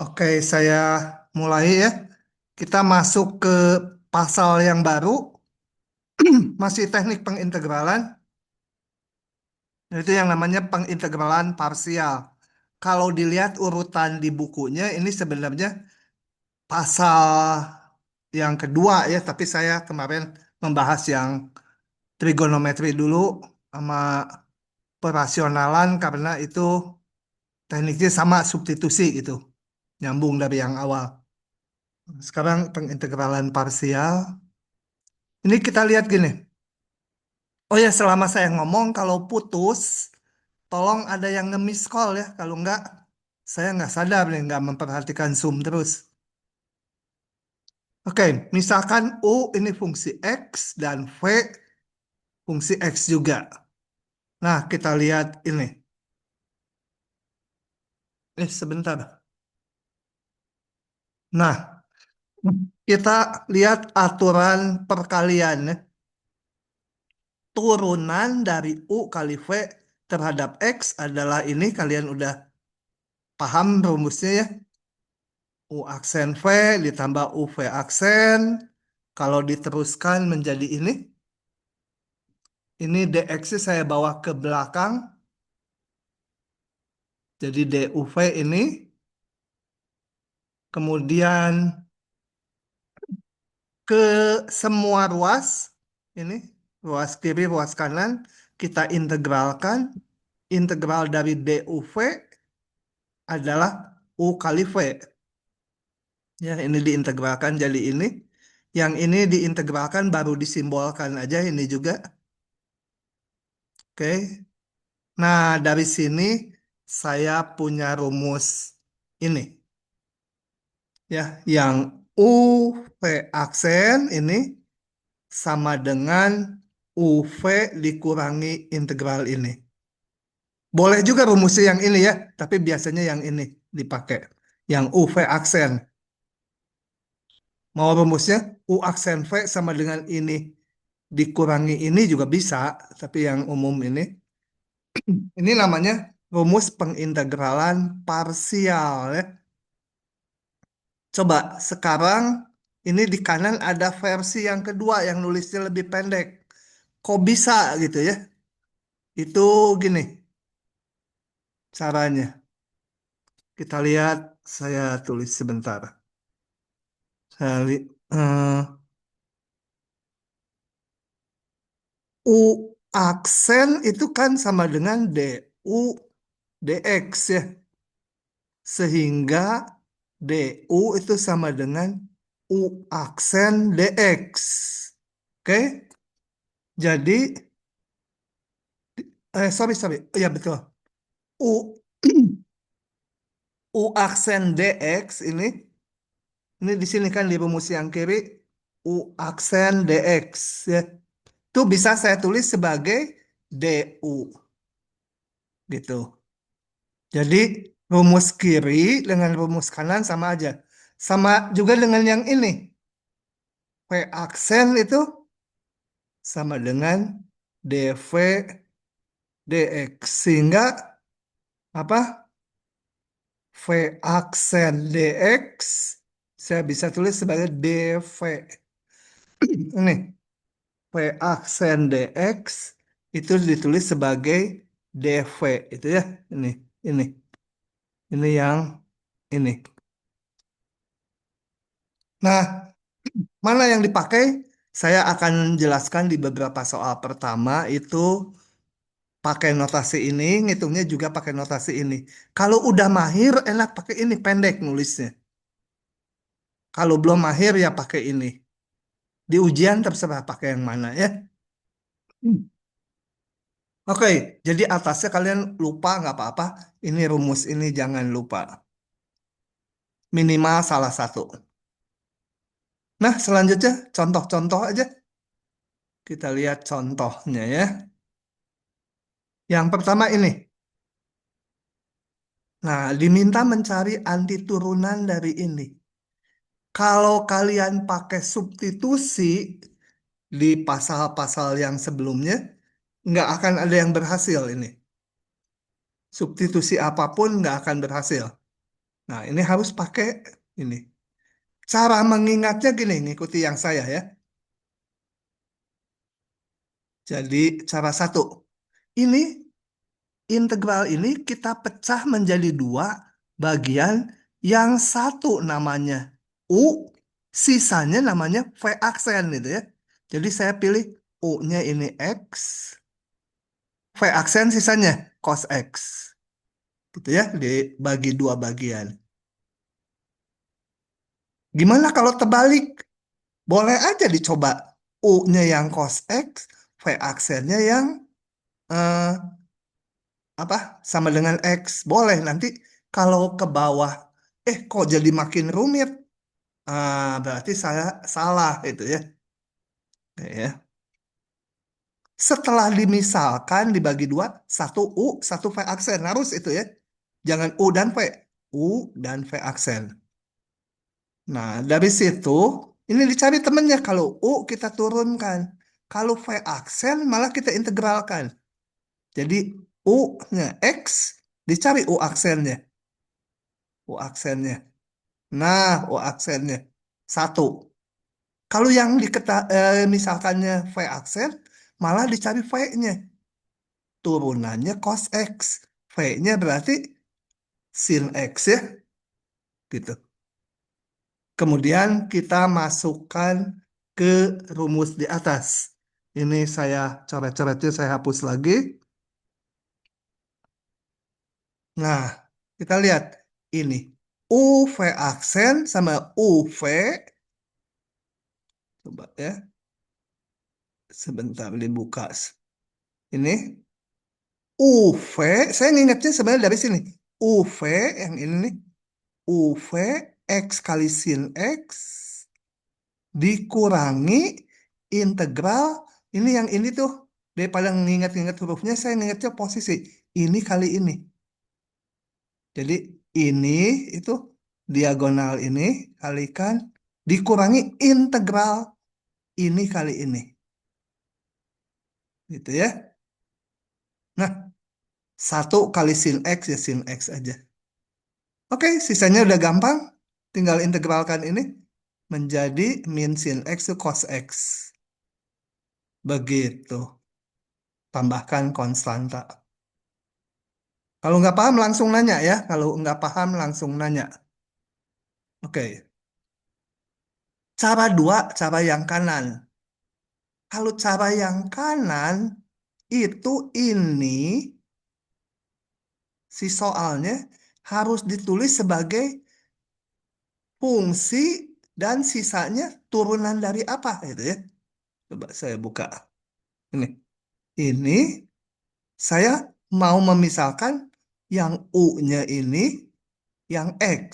Oke, saya mulai ya. Kita masuk ke pasal yang baru, masih teknik pengintegralan, yaitu yang namanya pengintegralan parsial. Kalau dilihat urutan di bukunya, ini sebenarnya pasal yang kedua ya, tapi saya kemarin membahas yang trigonometri dulu sama perasionalan karena itu tekniknya sama substitusi gitu, nyambung dari yang awal. Sekarang pengintegralan parsial. Ini kita lihat gini. Oh ya, selama saya ngomong, kalau putus, tolong ada yang nge-miss call ya. Kalau enggak, saya nggak sadar nih, nggak memperhatikan Zoom terus. Oke, misalkan U ini fungsi X dan V fungsi X juga. Nah, kita lihat ini. Sebentar. Nah, kita lihat aturan perkalian ya. Turunan dari U kali V terhadap X adalah ini. Kalian udah paham rumusnya ya. U aksen V ditambah UV aksen. Kalau diteruskan menjadi ini DX saya bawa ke belakang. Jadi DUV ini. Kemudian ke semua ruas. Ini, ruas kiri, ruas kanan. Kita integralkan. Integral dari DUV adalah U kali V. Ya, ini diintegralkan jadi ini. Yang ini diintegralkan baru disimbolkan aja ini juga. Oke. Nah, dari sini saya punya rumus ini ya, yang UV aksen ini sama dengan UV dikurangi integral ini. Boleh juga rumusnya yang ini ya, tapi biasanya yang ini dipakai. Yang UV aksen. Mau rumusnya U aksen V sama dengan ini dikurangi ini juga bisa, tapi yang umum ini namanya rumus pengintegralan parsial ya. Coba sekarang ini di kanan ada versi yang kedua yang nulisnya lebih pendek. Kok bisa gitu ya? Itu gini caranya. Kita lihat, saya tulis sebentar. Saya U aksen itu kan sama dengan DU DX ya. Sehingga DU itu sama dengan U aksen DX. Oke? Jadi, sorry, sorry. Ya betul. U U aksen DX ini di sini kan di rumus yang kiri U aksen DX ya. Itu bisa saya tulis sebagai DU gitu. Jadi rumus kiri dengan rumus kanan sama aja. Sama juga dengan yang ini. V aksen itu sama dengan DV DX sehingga apa? V aksen DX saya bisa tulis sebagai DV. Ini V aksen DX itu ditulis sebagai DV itu ya. Ini ini ini yang ini. Nah, mana yang dipakai? Saya akan jelaskan di beberapa soal pertama itu pakai notasi ini, ngitungnya juga pakai notasi ini. Kalau udah mahir enak pakai ini pendek nulisnya. Kalau belum mahir ya pakai ini. Di ujian terserah pakai yang mana ya. Oke, jadi atasnya kalian lupa nggak apa-apa. Ini rumus ini jangan lupa. Minimal salah satu. Nah, selanjutnya contoh-contoh aja. Kita lihat contohnya ya. Yang pertama ini. Nah, diminta mencari anti turunan dari ini. Kalau kalian pakai substitusi di pasal-pasal yang sebelumnya, nggak akan ada yang berhasil ini. Substitusi apapun nggak akan berhasil. Nah, ini harus pakai ini. Cara mengingatnya gini, ngikuti yang saya ya. Jadi, cara satu. Ini integral ini kita pecah menjadi dua bagian, yang satu namanya U, sisanya namanya V aksen gitu ya. Jadi saya pilih U-nya ini X, V aksen sisanya cos X. Gitu ya, dibagi dua bagian. Gimana kalau terbalik? Boleh aja dicoba. U-nya yang cos X, V aksennya yang eh, apa sama dengan X. Boleh nanti kalau ke bawah, kok jadi makin rumit? Berarti saya salah itu ya. Ya. Setelah dimisalkan dibagi dua, satu U, satu V aksen. Harus itu ya. Jangan U dan V. U dan V aksen. Nah, dari situ, ini dicari temennya. Kalau U kita turunkan. Kalau V aksen malah kita integralkan. Jadi U-nya X, dicari U aksennya. U aksennya. Nah, U aksennya. Satu. Kalau yang misalkannya V aksen, malah dicari V-nya. Turunannya cos X. V-nya berarti sin X ya. Gitu. Kemudian kita masukkan ke rumus di atas. Ini saya coret-coretnya saya hapus lagi. Nah, kita lihat ini. UV aksen sama UV. Coba ya, sebentar dibuka. Ini UV, saya ingatnya sebenarnya dari sini. UV yang ini nih, UV X kali sin X dikurangi integral. Ini yang ini tuh, daripada nginget-nginget hurufnya, saya ngingetnya posisi. Ini kali ini. Jadi ini itu diagonal ini kalikan dikurangi integral ini kali ini. Gitu ya. Nah, satu kali sin X ya sin X aja. Oke, sisanya udah gampang. Tinggal integralkan ini menjadi min sin X itu cos X. Begitu. Tambahkan konstanta. Kalau nggak paham langsung nanya ya. Kalau nggak paham langsung nanya. Oke. Cara dua, cara yang kanan. Kalau cara yang kanan itu ini si soalnya harus ditulis sebagai fungsi dan sisanya turunan dari apa gitu ya. Coba saya buka. Ini. Ini saya mau memisahkan yang U-nya ini yang X.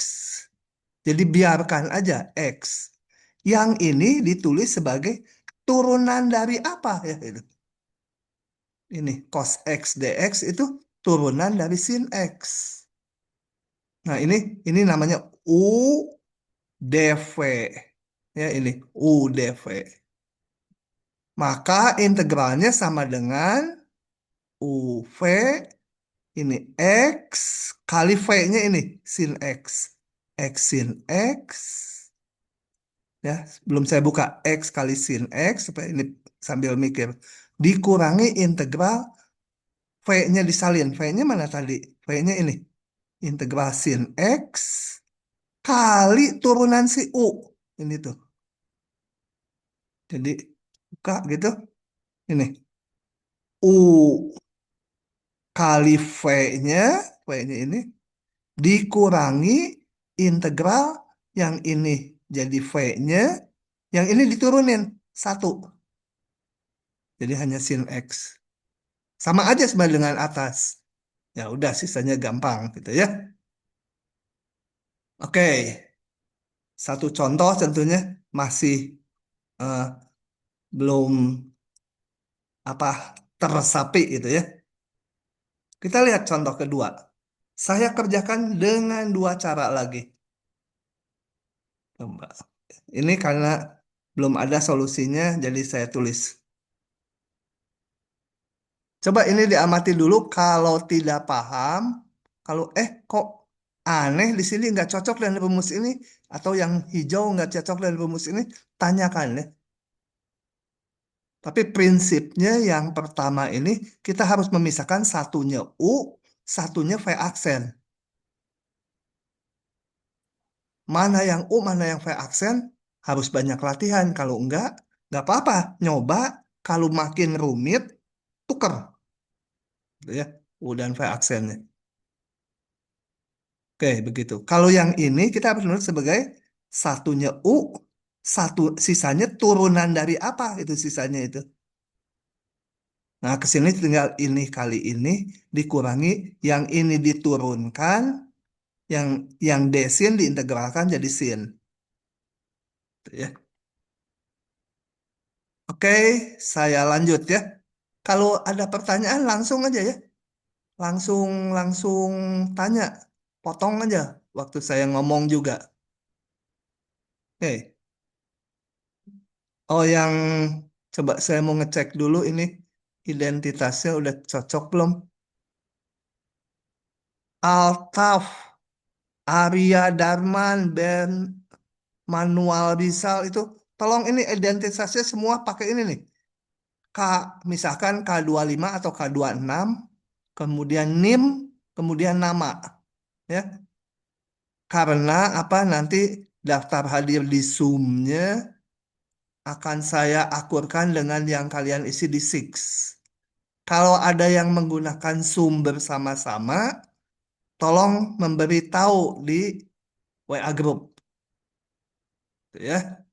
Jadi biarkan aja X. Yang ini ditulis sebagai turunan dari apa ya itu. Ini cos X dx itu turunan dari sin X. Nah, ini namanya U dv. Ya, ini U dv. Maka integralnya sama dengan UV ini X kali V-nya ini sin X. X sin X. Ya, belum saya buka X kali sin X supaya ini sambil mikir. Dikurangi integral V-nya disalin. V-nya mana tadi? V-nya ini. Integral sin X kali turunan si U. Ini tuh. Jadi buka gitu. Ini. U kali V-nya. V-nya ini. Dikurangi integral yang ini jadi V-nya. Yang ini diturunin. Satu. Jadi hanya sin X. Sama aja sebenarnya dengan atas. Ya udah sisanya gampang gitu ya. Oke. Satu contoh tentunya masih eh, belum apa tersapi gitu ya. Kita lihat contoh kedua. Saya kerjakan dengan dua cara lagi. Coba. Ini karena belum ada solusinya, jadi saya tulis. Coba ini diamati dulu kalau tidak paham. Kalau kok aneh di sini nggak cocok dengan rumus ini, atau yang hijau nggak cocok dengan rumus ini, tanyakan ya. Tapi prinsipnya yang pertama ini kita harus memisahkan satunya U, satunya V aksen. Mana yang U, mana yang V aksen, harus banyak latihan. Kalau enggak, nggak apa-apa. Nyoba, kalau makin rumit, tuker. Gitu ya, U dan V aksennya. Oke, begitu. Kalau yang ini kita harus menulis sebagai satunya U, satu sisanya turunan dari apa itu sisanya itu. Nah, ke sini tinggal ini kali ini dikurangi, yang ini diturunkan, yang desin diintegralkan jadi sin. Gitu ya. Oke, saya lanjut ya. Kalau ada pertanyaan langsung aja ya. Langsung langsung tanya. Potong aja waktu saya ngomong juga. Oke. Oh, yang coba saya mau ngecek dulu ini identitasnya udah cocok belum? Altaf, Arya Darman, Ben Manual Rizal itu tolong ini identitasnya semua pakai ini nih. K, misalkan K25 atau K26, kemudian NIM, kemudian nama ya. Karena apa, nanti daftar hadir di Zoom-nya akan saya akurkan dengan yang kalian isi di Six. Kalau ada yang menggunakan Zoom bersama-sama, tolong memberitahu di WA Group, gitu ya.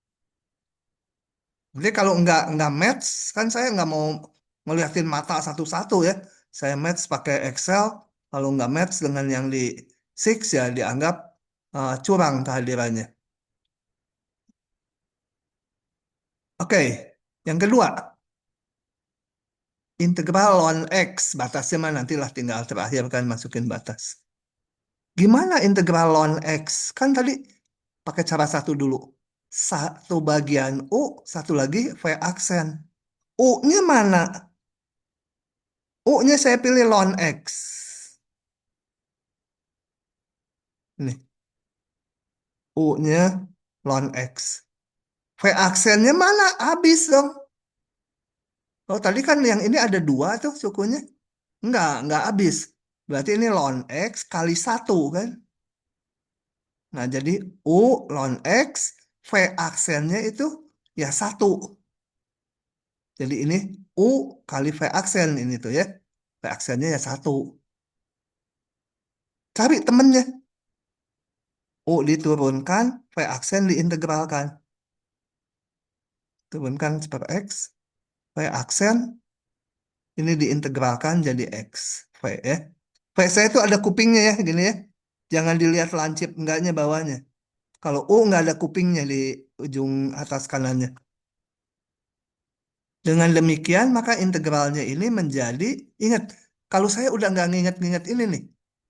Jadi kalau nggak match, kan saya nggak mau ngeliatin mata satu-satu ya. Saya match pakai Excel. Kalau nggak match dengan yang di Six ya dianggap curang kehadirannya. Oke, yang kedua, integral ln X. Batasnya mah nantilah tinggal terakhir kan masukin batas. Gimana integral ln X? Kan tadi pakai cara satu dulu. Satu bagian U, satu lagi V aksen. U-nya mana? U-nya saya pilih ln X. Nih, U-nya ln X. V aksennya mana? Habis dong. Oh, tadi kan yang ini ada dua tuh sukunya. Enggak habis. Berarti ini ln X kali satu kan? Nah, jadi U ln X, V aksennya itu ya satu. Jadi ini U kali V aksen ini tuh ya. V aksennya ya satu. Cari temennya. U diturunkan, V aksen diintegralkan. Turunkan per X, V aksen ini diintegralkan jadi X. V ya. V saya itu ada kupingnya ya, gini ya. Jangan dilihat lancip enggaknya bawahnya. Kalau U nggak ada kupingnya di ujung atas kanannya. Dengan demikian, maka integralnya ini menjadi, ingat, kalau saya udah nggak nginget-nginget ini nih,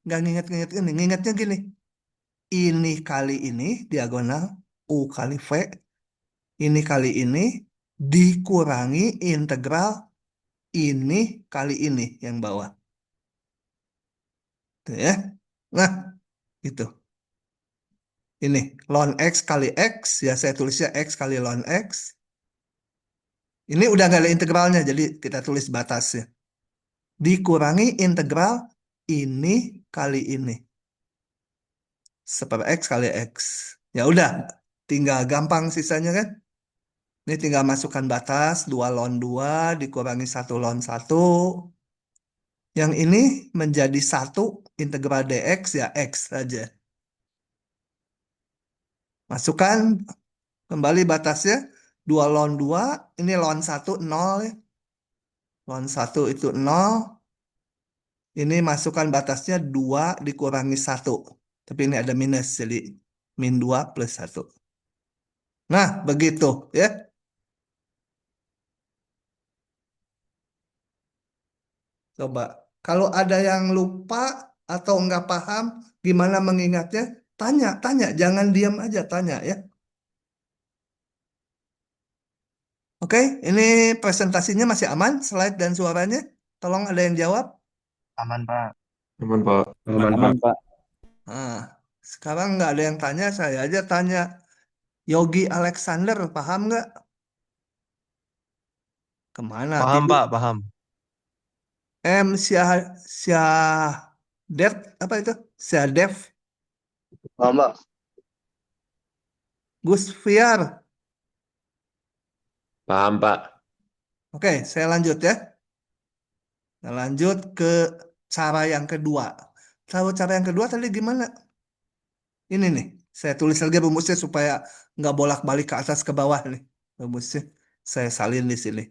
nggak nginget-nginget ini, ngingetnya gini, ini kali ini, diagonal, U kali V, ini kali ini, dikurangi integral ini kali ini, yang bawah. Tuh ya. Nah, itu. Ini, ln X kali X, ya saya tulisnya X kali ln X. Ini udah nggak ada integralnya, jadi kita tulis batasnya. Dikurangi integral ini kali ini. Seper X kali X. Ya udah, tinggal gampang sisanya kan. Ini tinggal masukkan batas, 2 ln 2 dikurangi 1 ln 1. Yang ini menjadi 1 integral dx ya X saja. Masukkan kembali batasnya, 2 ln 2, ini ln 1 0 ya. Ln 1 itu 0. Ini masukkan batasnya 2 dikurangi 1. Tapi ini ada minus, jadi min 2 plus 1. Nah, begitu ya. Coba. Kalau ada yang lupa atau nggak paham gimana mengingatnya, tanya, tanya. Jangan diam aja, tanya ya. Oke, ini presentasinya masih aman, slide dan suaranya. Tolong ada yang jawab. Aman, Pak. Aman, Pak. Aman, Aman, Pak. Pak. Nah, Sekarang nggak ada yang tanya, saya aja tanya. Yogi Alexander, paham nggak? Kemana? Paham Tidur. Pak, paham. M. Syahdet, apa itu? Syahdev, Paham Pak. Gus Fiar. Paham Pak. Oke, saya lanjut ya. Nah, lanjut ke cara yang kedua. Tahu cara yang kedua tadi gimana? Ini nih, saya tulis lagi rumusnya supaya nggak bolak-balik ke atas ke bawah nih. Rumusnya saya salin di sini.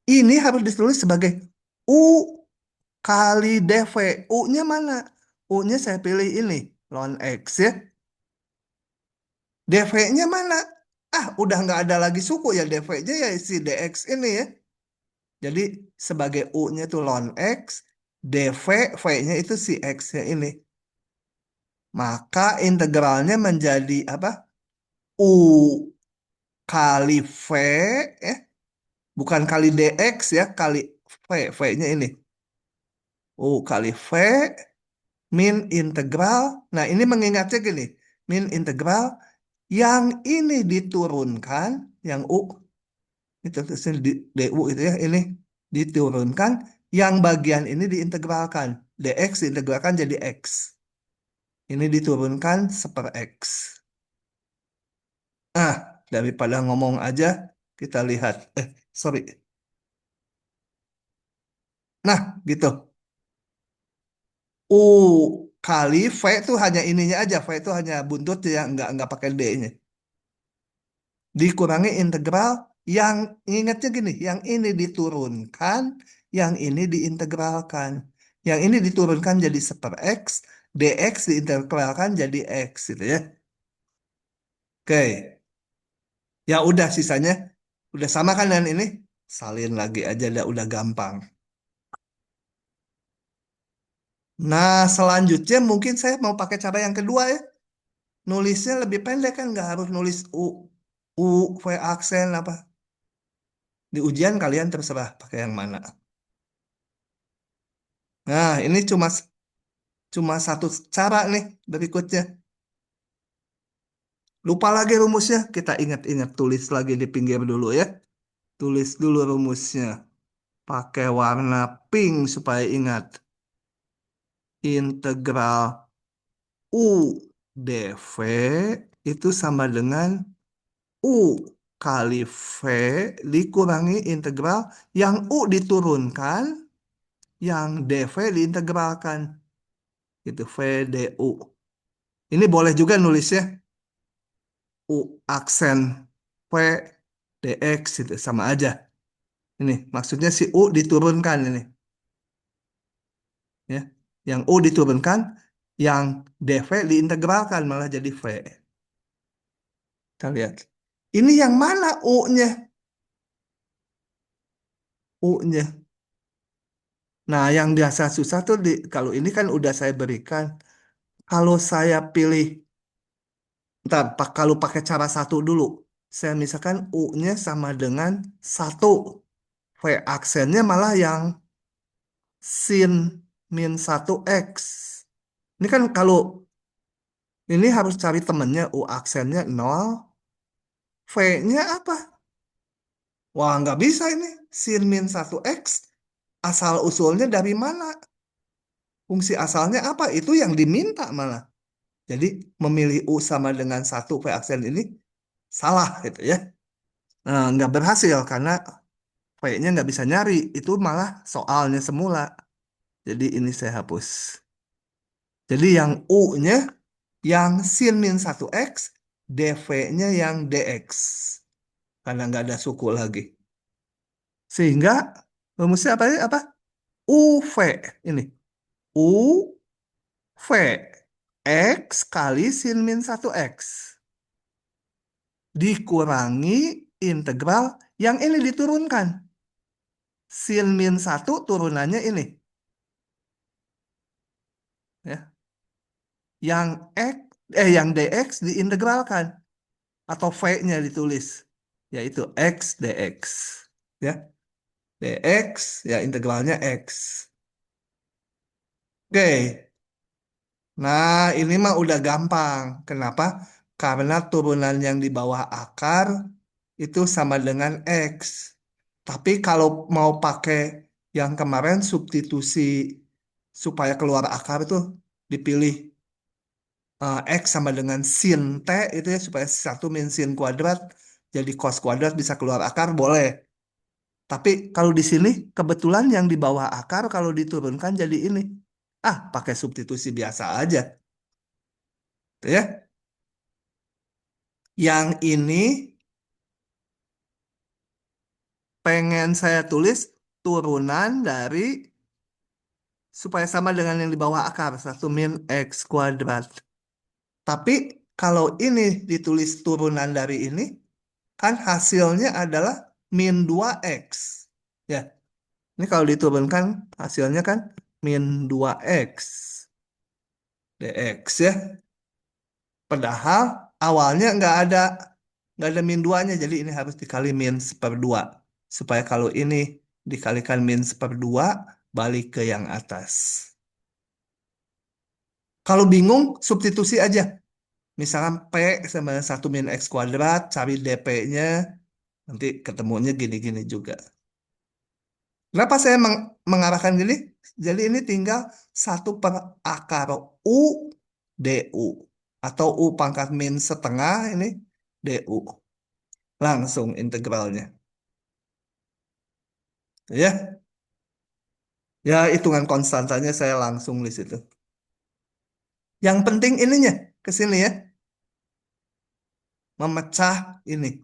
Ini harus ditulis sebagai U kali DV. U-nya mana? U-nya saya pilih ini, ln X ya. DV-nya mana? Ah, udah nggak ada lagi suku ya DV-nya ya si DX ini ya. Jadi sebagai U-nya itu ln X, DV, V-nya itu si X-nya ini. Maka integralnya menjadi apa? U kali V, ya. Bukan kali DX ya, kali V. V-nya ini. U kali V min integral. Nah, ini mengingatnya gini. Min integral yang ini diturunkan, yang U, itu terusnya DU itu ya, ini diturunkan, yang bagian ini diintegralkan. DX diintegralkan jadi X. Ini diturunkan seper X. Ah, daripada ngomong aja, kita lihat. Sorry. Nah, gitu. U kali V itu hanya ininya aja. V itu hanya buntut ya, nggak pakai D-nya. Dikurangi integral yang ingatnya gini, yang ini diturunkan, yang ini diintegralkan. Yang ini diturunkan jadi seper X, DX diintegralkan jadi X gitu ya. Oke, ya udah sisanya udah sama kan dengan ini, salin lagi aja udah gampang. Nah, selanjutnya mungkin saya mau pakai cara yang kedua ya. Nulisnya lebih pendek kan, nggak harus nulis U, V aksen apa. Di ujian kalian terserah pakai yang mana. Nah, ini cuma satu cara nih berikutnya. Lupa lagi rumusnya, kita ingat-ingat tulis lagi di pinggir dulu ya. Tulis dulu rumusnya. Pakai warna pink supaya ingat. Integral U dv itu sama dengan U kali V dikurangi integral yang U diturunkan, yang dV diintegralkan. Itu V du. Ini boleh juga nulisnya U aksen V dx itu sama aja. Ini maksudnya si U diturunkan ini ya. Yang U diturunkan, yang dV diintegralkan malah jadi V. Kita lihat. Ini yang mana U-nya? U-nya. Nah, yang biasa susah tuh kalau ini kan udah saya berikan. Kalau saya pilih, ntar kalau pakai cara satu dulu, saya misalkan U-nya sama dengan satu, V aksennya malah yang sin min satu X. Ini kan kalau ini harus cari temennya, U aksennya nol, V-nya apa? Wah, nggak bisa ini. Sin min satu X, asal usulnya dari mana? Fungsi asalnya apa? Itu yang diminta malah. Jadi memilih U sama dengan satu V aksen ini salah gitu ya. Nah, nggak berhasil karena V-nya nggak bisa nyari. Itu malah soalnya semula. Jadi ini saya hapus. Jadi yang U-nya yang sin min satu X, DV-nya yang DX. Karena nggak ada suku lagi. Sehingga rumusnya apa ya? Apa? UV ini. UV X kali sin min satu X dikurangi integral yang ini diturunkan. Sin min satu turunannya ini. Ya. Yang X, yang DX diintegralkan. Atau V-nya ditulis. Yaitu X DX. Ya. DX, ya integralnya X. Oke. Nah, ini mah udah gampang. Kenapa? Karena turunan yang di bawah akar itu sama dengan X. Tapi kalau mau pakai yang kemarin substitusi supaya keluar akar tuh dipilih X sama dengan sin T itu ya supaya satu min sin kuadrat jadi cos kuadrat bisa keluar akar boleh. Tapi kalau di sini kebetulan yang di bawah akar kalau diturunkan jadi ini. Ah, pakai substitusi biasa aja. Tuh ya. Yang ini pengen saya tulis turunan dari supaya sama dengan yang di bawah akar. Satu min X kuadrat. Tapi kalau ini ditulis turunan dari ini, kan hasilnya adalah min 2X. Ya, ini kalau diturunkan hasilnya kan min 2X dx ya. Padahal awalnya nggak ada min 2-nya, jadi ini harus dikali min seperdua. Supaya kalau ini dikalikan min seperdua, balik ke yang atas. Kalau bingung, substitusi aja. Misalkan P sama 1 min X kuadrat, cari DP-nya, nanti ketemunya gini-gini juga. Kenapa saya mengarahkan gini? Jadi ini tinggal 1/akar U DU. Atau U pangkat min setengah ini DU. Langsung integralnya. Ya, ya hitungan konstantanya saya langsung di situ. Yang penting ininya ke sini ya, memecah ini.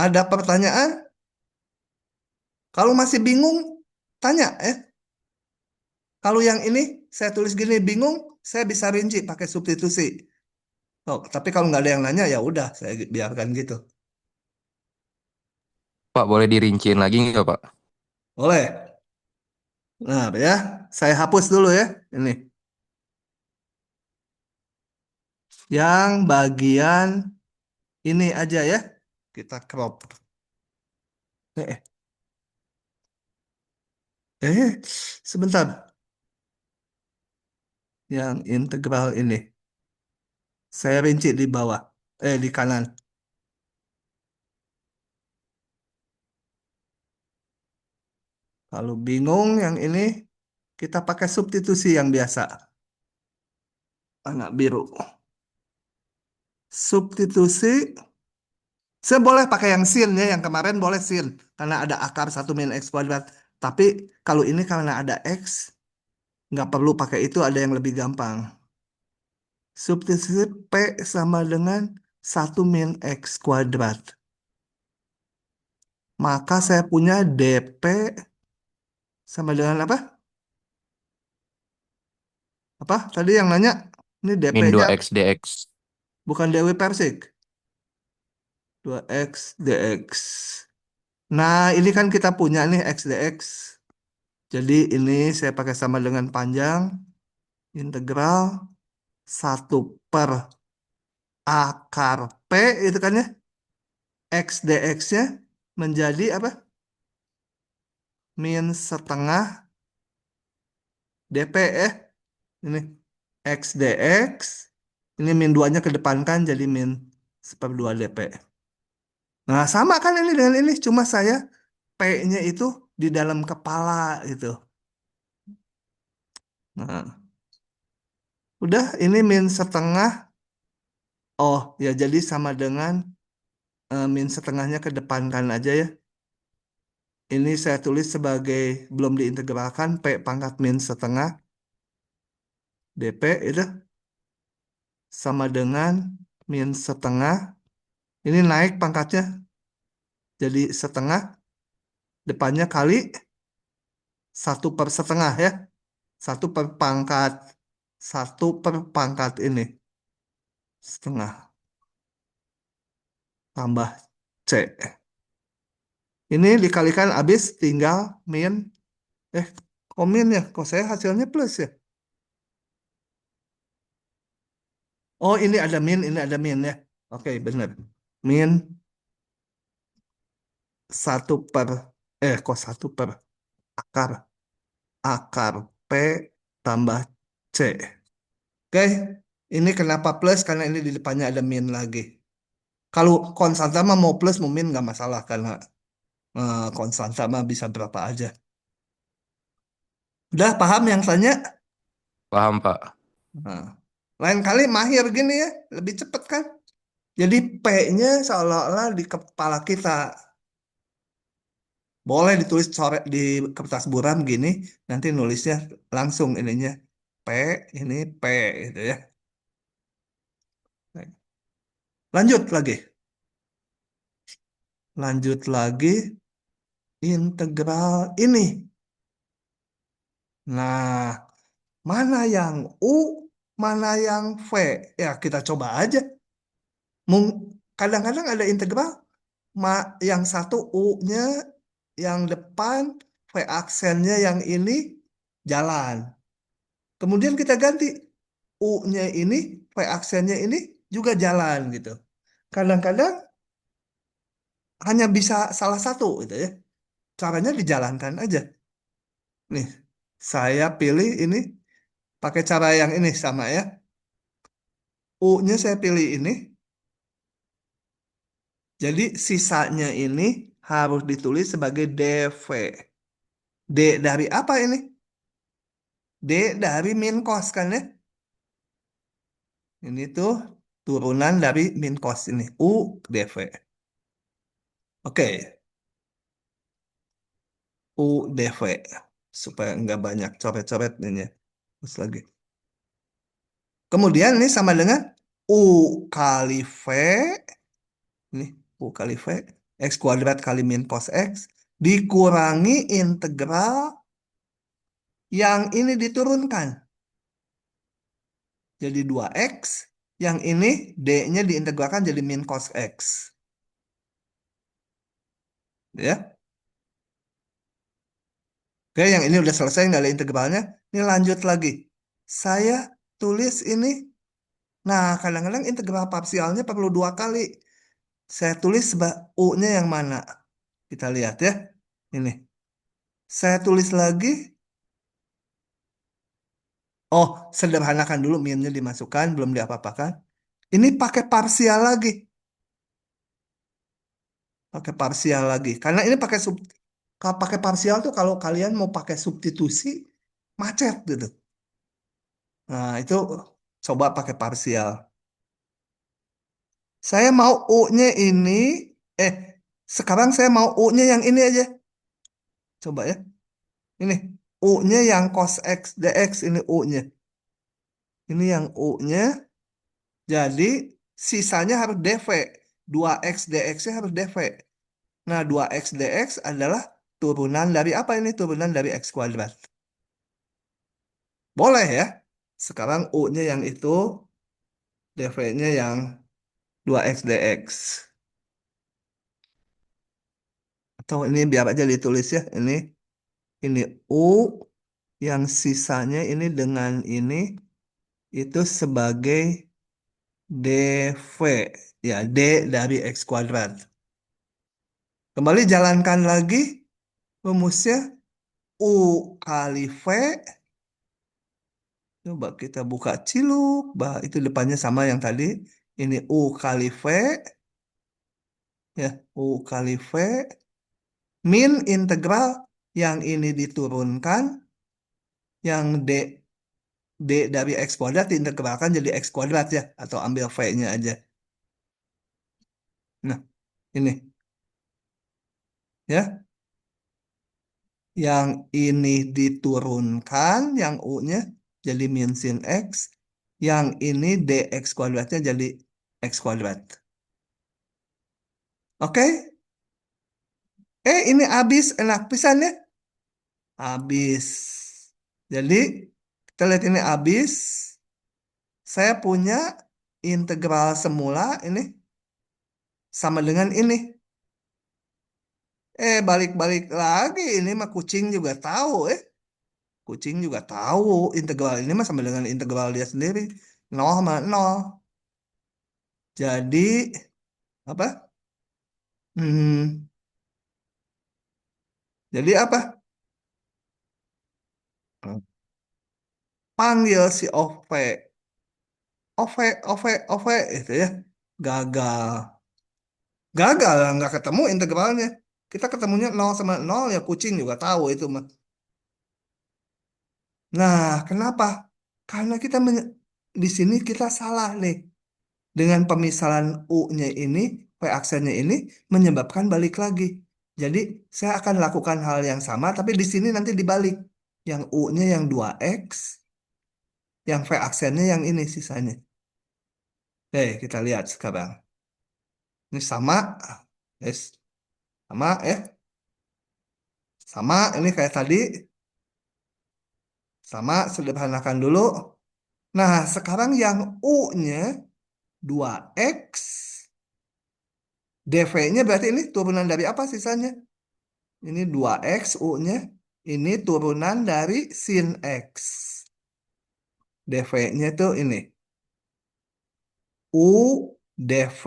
Ada pertanyaan? Kalau masih bingung, tanya ya. Kalau yang ini saya tulis gini bingung, saya bisa rinci pakai substitusi. Oh, tapi kalau nggak ada yang nanya ya udah saya biarkan gitu. Pak, boleh dirinciin lagi nggak, Pak? Boleh. Nah, ya, saya hapus dulu ya. Ini yang bagian ini aja ya. Kita crop. Eh, sebentar. Yang integral ini. Saya rinci di bawah. Di kanan. Kalau bingung yang ini, kita pakai substitusi yang biasa. Warna biru. Substitusi. Saya boleh pakai yang sin ya. Yang kemarin boleh sin. Karena ada akar 1 min X kuadrat. Tapi kalau ini karena ada X, nggak perlu pakai itu, ada yang lebih gampang. Substitusi P sama dengan 1 min X kuadrat. Maka saya punya DP sama dengan apa? Apa? Tadi yang nanya, ini Min DP-nya 2X dx. bukan Dewi Persik. 2X dx. Nah, ini kan kita punya nih X dx. Jadi ini saya pakai sama dengan panjang. Integral 1/akar P itu kan ya. X dx-nya menjadi apa? Min setengah DP ini X dx. Ini min 2-nya kedepankan jadi min seperdua DP. Nah, sama kan ini dengan ini. Cuma saya P-nya itu di dalam kepala gitu. Nah, udah ini min setengah. Oh, ya jadi sama dengan min setengahnya kedepankan aja ya. Ini saya tulis sebagai belum diintegralkan P pangkat min setengah DP itu sama dengan min setengah. Ini naik pangkatnya jadi setengah. Depannya kali 1/setengah ya. 1/pangkat. 1/pangkat ini. Setengah. Tambah C. Ini dikalikan habis tinggal min. Eh, kok min ya? Kok saya hasilnya plus ya? Oh, ini ada min ya. Oke, bener. Min 1 per, kok 1 per akar. Akar P tambah C. Oke, ini kenapa plus? Karena ini di depannya ada min lagi. Kalau konstanta mah mau plus mau min nggak masalah karena konstanta mah bisa berapa aja. Udah paham yang tanya? Paham, Pak. Nah, lain kali mahir gini ya, lebih cepet kan? Jadi P-nya seolah-olah di kepala kita. Boleh ditulis coret di kertas buram gini, nanti nulisnya langsung ininya P, ini P gitu ya. Lanjut lagi. Lanjut lagi integral ini. Nah, mana yang U, mana yang V? Ya, kita coba aja. Kadang-kadang ada integral, yang satu U-nya yang depan, V aksennya yang ini jalan. Kemudian kita ganti U-nya ini, V aksennya ini juga jalan gitu. Kadang-kadang hanya bisa salah satu gitu ya. Caranya dijalankan aja. Nih, saya pilih ini pakai cara yang ini sama ya. U-nya saya pilih ini. Jadi sisanya ini harus ditulis sebagai DV. D dari apa ini? D dari min cos kan ya. Ini tuh turunan dari min cos ini. U DV. Oke, U DV. Supaya nggak banyak coret-coret ini ya. Terus lagi. Kemudian ini sama dengan U kali V. Ini U kali V. X kuadrat kali min cos X. Dikurangi integral yang ini diturunkan. Jadi 2X. Yang ini D-nya diintegralkan jadi min cos X. Ya. Oke, yang ini udah selesai, nggak ada integralnya. Ini lanjut lagi. Saya tulis ini. Nah, kadang-kadang integral parsialnya perlu 2 kali. Saya tulis U-nya yang mana? Kita lihat ya. Ini. Saya tulis lagi. Oh, sederhanakan dulu minnya dimasukkan, belum diapa-apakan. Ini pakai parsial lagi. Pakai parsial lagi. Karena ini kalau pakai parsial tuh kalau kalian mau pakai substitusi, macet gitu. Nah, itu coba pakai parsial. Saya mau U-nya ini, eh, sekarang saya mau U-nya yang ini aja. Coba ya. Ini, U-nya yang cos X dx, ini U-nya. Ini yang U-nya, jadi sisanya harus dv. 2x dx-nya harus dv. Nah, 2x dx adalah turunan dari apa ini? Turunan dari x kuadrat. Boleh ya. Sekarang U-nya yang itu, dv-nya yang 2x dx. Atau ini biar aja ditulis ya. Ini U yang sisanya ini dengan ini itu sebagai dv. Ya, D dari X kuadrat. Kembali jalankan lagi rumusnya U kali V. Coba kita buka ciluk. Bah, itu depannya sama yang tadi. Ini U kali V. Ya, U kali V. Min integral yang ini diturunkan. Yang D dari X kuadrat diintegralkan jadi X kuadrat ya. Atau ambil V-nya aja. Nah, ini. Ya, yang ini diturunkan, yang U-nya jadi min sin X. Yang ini dx kuadratnya jadi X kuadrat. Oke? Ini habis. Enak pisan ya? Habis. Jadi, kita lihat ini habis. Saya punya integral semula ini sama dengan ini. Balik-balik lagi. Ini mah kucing juga tahu. Kucing juga tahu integral ini mah sama dengan integral dia sendiri. Nol sama nol. Jadi apa? Hmm, jadi apa? panggil si OV. OV itu ya. Gagal. Gagal, nggak ketemu integralnya. Kita ketemunya 0 sama 0 ya kucing juga tahu itu mah. Nah, kenapa? Karena di sini kita salah nih. Dengan pemisahan U-nya ini, V aksennya ini menyebabkan balik lagi. Jadi saya akan lakukan hal yang sama, tapi di sini nanti dibalik. Yang U-nya yang 2X, yang V aksennya yang ini sisanya. Kita lihat sekarang. Ini sama, yes, sama ya, sama ini kayak tadi, sama sederhanakan dulu. Nah, sekarang yang U-nya 2X, DV-nya berarti ini turunan dari apa sisanya? Ini 2X U-nya. Ini turunan dari sin X. DV-nya tuh ini. U DV.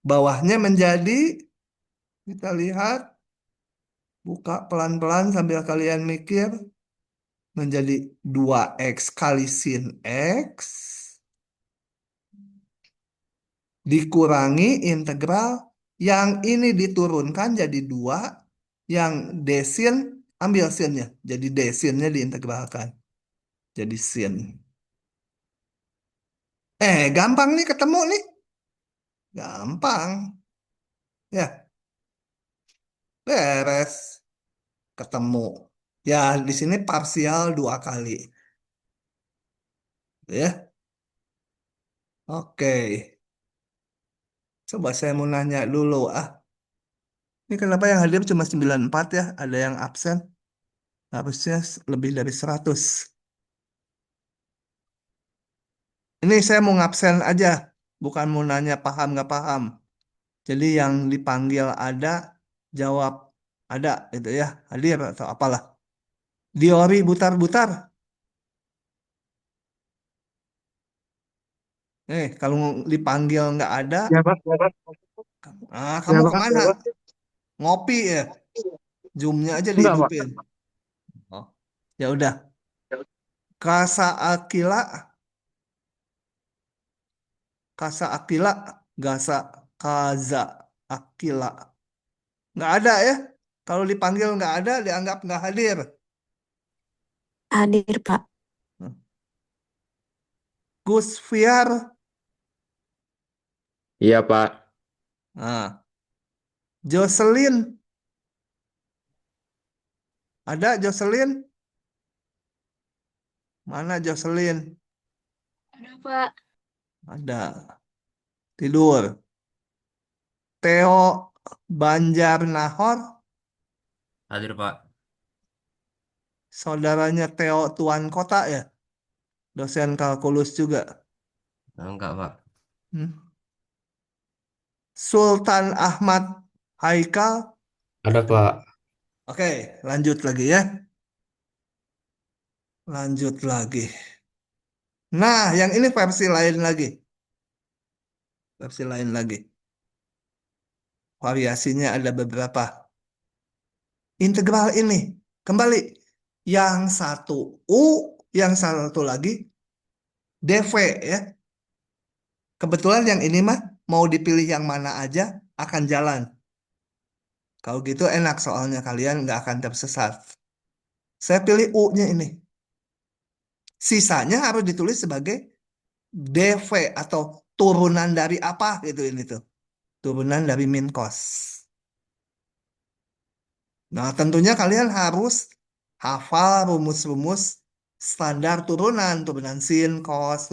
Bawahnya menjadi, kita lihat, buka pelan-pelan sambil kalian mikir. Menjadi 2X kali sin X. Dikurangi integral. Yang ini diturunkan jadi 2. Yang desin, ambil sinnya. Jadi desinnya diintegralkan. Jadi sin. Gampang nih ketemu nih. Gampang. Ya, beres. Ketemu. Ya, di sini parsial 2 kali. Ya, oke. Coba saya mau nanya dulu. Ini kenapa yang hadir cuma 94 ya? Ada yang absen. Harusnya lebih dari 100. Ini saya mau ngabsen aja. Bukan mau nanya paham nggak paham. Jadi yang dipanggil ada, jawab ada itu ya. Hadir atau apalah. Diori butar-butar. Kalau dipanggil nggak ada, Ya, Pak. Ya, Pak. Ya, kamu Pak. kemana? Ngopi ya? Zoom-nya aja Enggak, Pak. dihidupin. Oh, ya udah. Kasa Akila, Kasa Akila, Gasa Kaza Akila. Nggak ada ya? Kalau dipanggil nggak ada, dianggap nggak hadir. Hadir, Pak. Gus Fiar, Iya, Pak. nah, Jocelyn, ada Jocelyn? Mana Jocelyn? Ada, Pak. Ada. Tidur. Theo Banjar Nahor, Hadir, Pak. saudaranya Theo Tuan Kota ya? Dosen kalkulus juga. Enggak, Pak. Hmm. Sultan Ahmad Haikal. Ada, Pak. Oke, lanjut lagi ya. Lanjut lagi. Nah, yang ini versi lain lagi. Versi lain lagi. Variasinya ada beberapa. Integral ini. Kembali. Yang satu U, yang satu lagi DV ya. Kebetulan yang ini mah mau dipilih yang mana aja akan jalan. Kalau gitu enak soalnya kalian nggak akan tersesat. Saya pilih U-nya ini. Sisanya harus ditulis sebagai DV atau turunan dari apa gitu ini tuh. Turunan dari min cos. Nah, tentunya kalian harus hafal rumus-rumus standar turunan. Turunan sin, cos,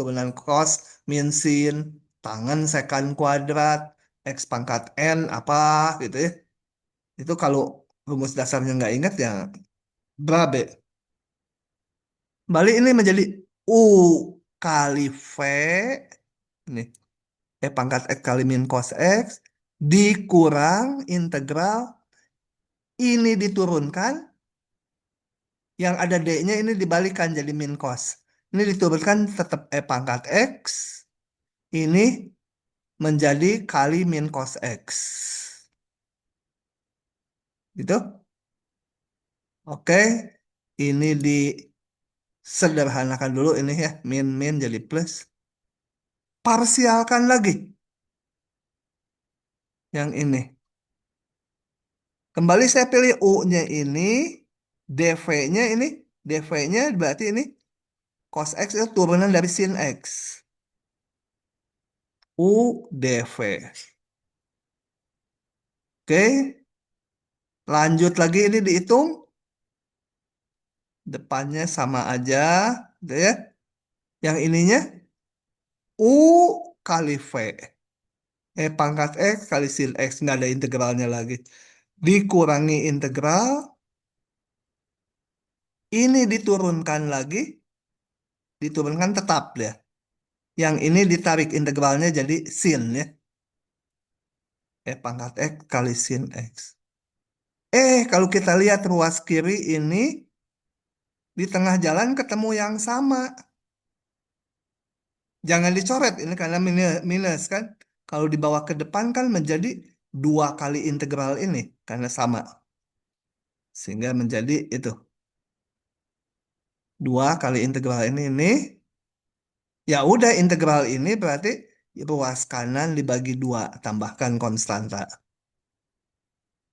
min sin, tangen sekant kuadrat, x pangkat n, apa gitu ya. Itu kalau rumus dasarnya nggak ingat ya berabe. Balik ini menjadi U kali V. Ini, pangkat x kali min cos x. Dikurang integral. Ini diturunkan. Yang ada D-nya ini dibalikan jadi min cos. Ini diturunkan tetap E pangkat X. Ini menjadi kali min cos X. Gitu? Oke. Ini Sederhanakan dulu ini ya. Min jadi plus. Parsialkan lagi yang ini. Kembali saya pilih U-nya ini. DV-nya ini. DV-nya berarti ini cos X itu turunan dari sin X. U DV. Oke. Lanjut lagi ini dihitung. Depannya sama aja. Gitu ya. Yang ininya U kali V. Pangkat X kali sin X. Nggak ada integralnya lagi. Dikurangi integral. Ini diturunkan lagi. Diturunkan tetap ya. Yang ini ditarik integralnya jadi sin ya. Pangkat X kali sin X. Kalau kita lihat ruas kiri ini. Di tengah jalan ketemu yang sama. Jangan dicoret ini karena minus kan. Kalau dibawa ke depan kan menjadi 2 kali integral ini. Karena sama. Sehingga menjadi itu. 2 kali integral ini. Ya udah integral ini berarti ruas kanan dibagi 2. Tambahkan konstanta.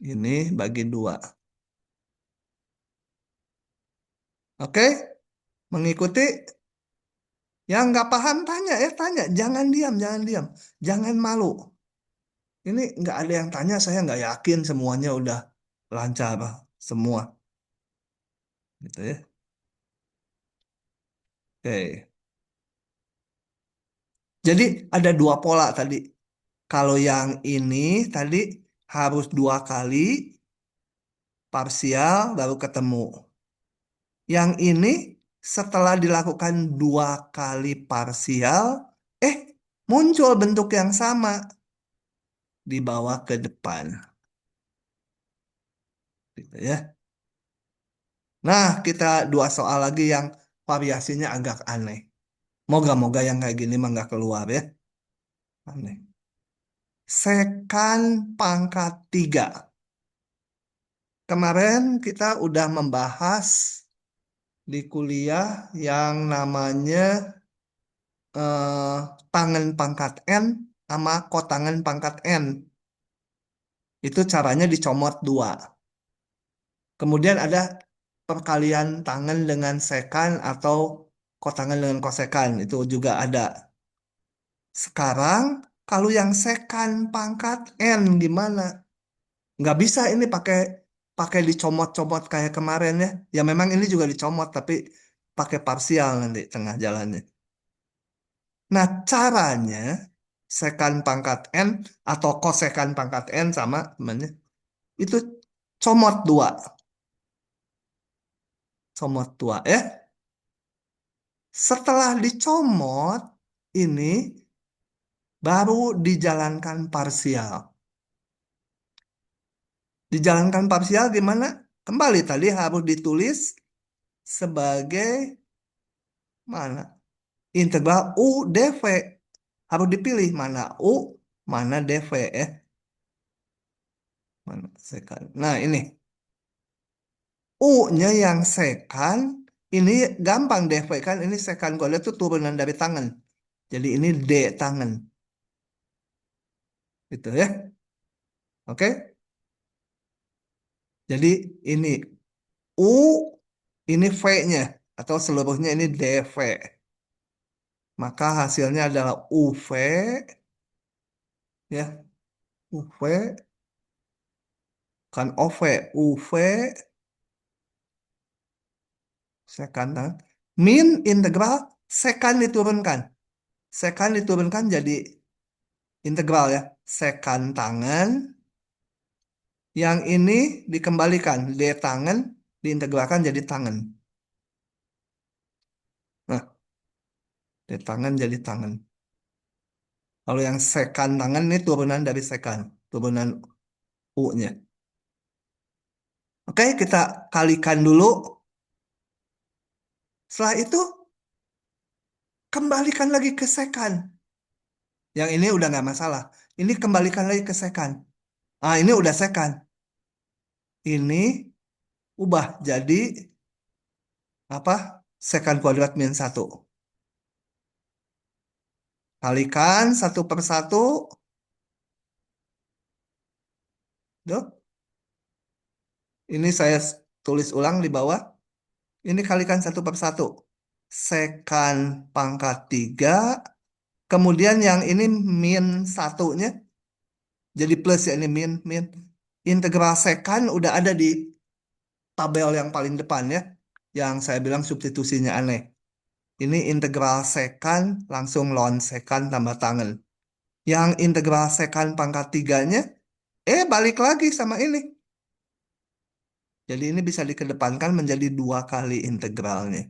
Ini bagi 2. Oke? Mengikuti? Yang nggak paham tanya ya tanya. Jangan diam, jangan diam. Jangan malu. Ini nggak ada yang tanya, saya nggak yakin semuanya udah lancar semua. Gitu ya. Oke. Jadi ada 2 pola tadi. Kalau yang ini tadi harus 2 kali parsial baru ketemu. Yang ini setelah dilakukan 2 kali parsial, muncul bentuk yang sama dibawa ke depan. Gitu ya. Nah, kita 2 soal lagi yang variasinya agak aneh. Moga-moga yang kayak gini mah nggak keluar ya. Aneh. Sekan pangkat 3. Kemarin kita udah membahas di kuliah yang namanya tangen pangkat N sama kotangen pangkat N. Itu caranya dicomot 2. Kemudian ada perkalian tangen dengan sekan atau kotangen dengan kosekan. Itu juga ada. Sekarang kalau yang sekan pangkat N gimana? Nggak bisa ini pakai pakai dicomot-comot kayak kemarin ya. Ya memang ini juga dicomot tapi pakai parsial nanti tengah jalannya. Nah caranya sekan pangkat N atau kosekan pangkat N sama temannya itu comot 2. Comot 2 ya. Setelah dicomot ini baru dijalankan parsial. Dijalankan parsial gimana? Kembali tadi harus ditulis sebagai mana? Integral U dV. Harus dipilih mana U, mana dV ya. Mana sekan. Nah ini. U-nya yang sekan. Ini gampang dV kan. Ini sekan kalau itu turunan dari tangan. Jadi ini D tangan. Gitu ya. Oke. Jadi ini U, ini V-nya. Atau seluruhnya ini dV. Maka hasilnya adalah UV. Ya. UV. Kan OV. UV. Sekan tangan. Min integral. Sekan diturunkan. Sekan diturunkan jadi integral ya. Sekan tangan. Yang ini dikembalikan. D tangan diintegralkan jadi tangan. Nah, D tangan jadi tangan. Kalau yang sekan tangan ini turunan dari sekan. Turunan U-nya. Oke, kita kalikan dulu. Setelah itu, kembalikan lagi ke sekan. Yang ini udah nggak masalah. Ini kembalikan lagi ke sekan. Ini udah sekan. Ini ubah jadi apa? Sekan kuadrat min 1. Kalikan 1/1. Tuh. Ini saya tulis ulang di bawah. Ini kalikan 1/1. Sekan pangkat 3. Kemudian yang ini min 1-nya. Jadi plus ya, ini min. Integral sekan udah ada di tabel yang paling depan ya. Yang saya bilang substitusinya aneh. Ini integral sekan langsung ln sekan tambah tangen. Yang integral sekan pangkat 3-nya, balik lagi sama ini. Jadi ini bisa dikedepankan menjadi 2 kali integralnya.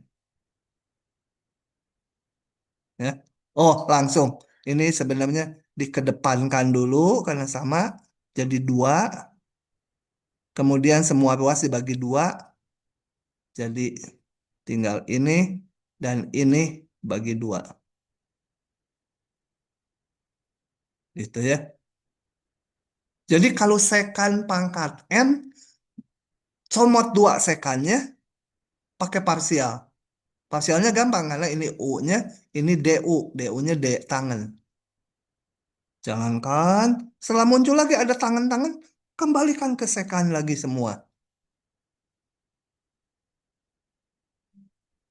Ya. Oh, langsung. Ini sebenarnya dikedepankan dulu karena sama. Jadi 2. Kemudian semua ruas dibagi 2. Jadi tinggal ini dan ini bagi 2. Gitu ya. Jadi kalau sekan pangkat N, comot 2 sekannya pakai parsial. Parsialnya gampang karena ini U-nya, ini DU. DU-nya D tangen. Jangankan, setelah muncul lagi ada tangan-tangan, kembalikan ke sekan lagi semua.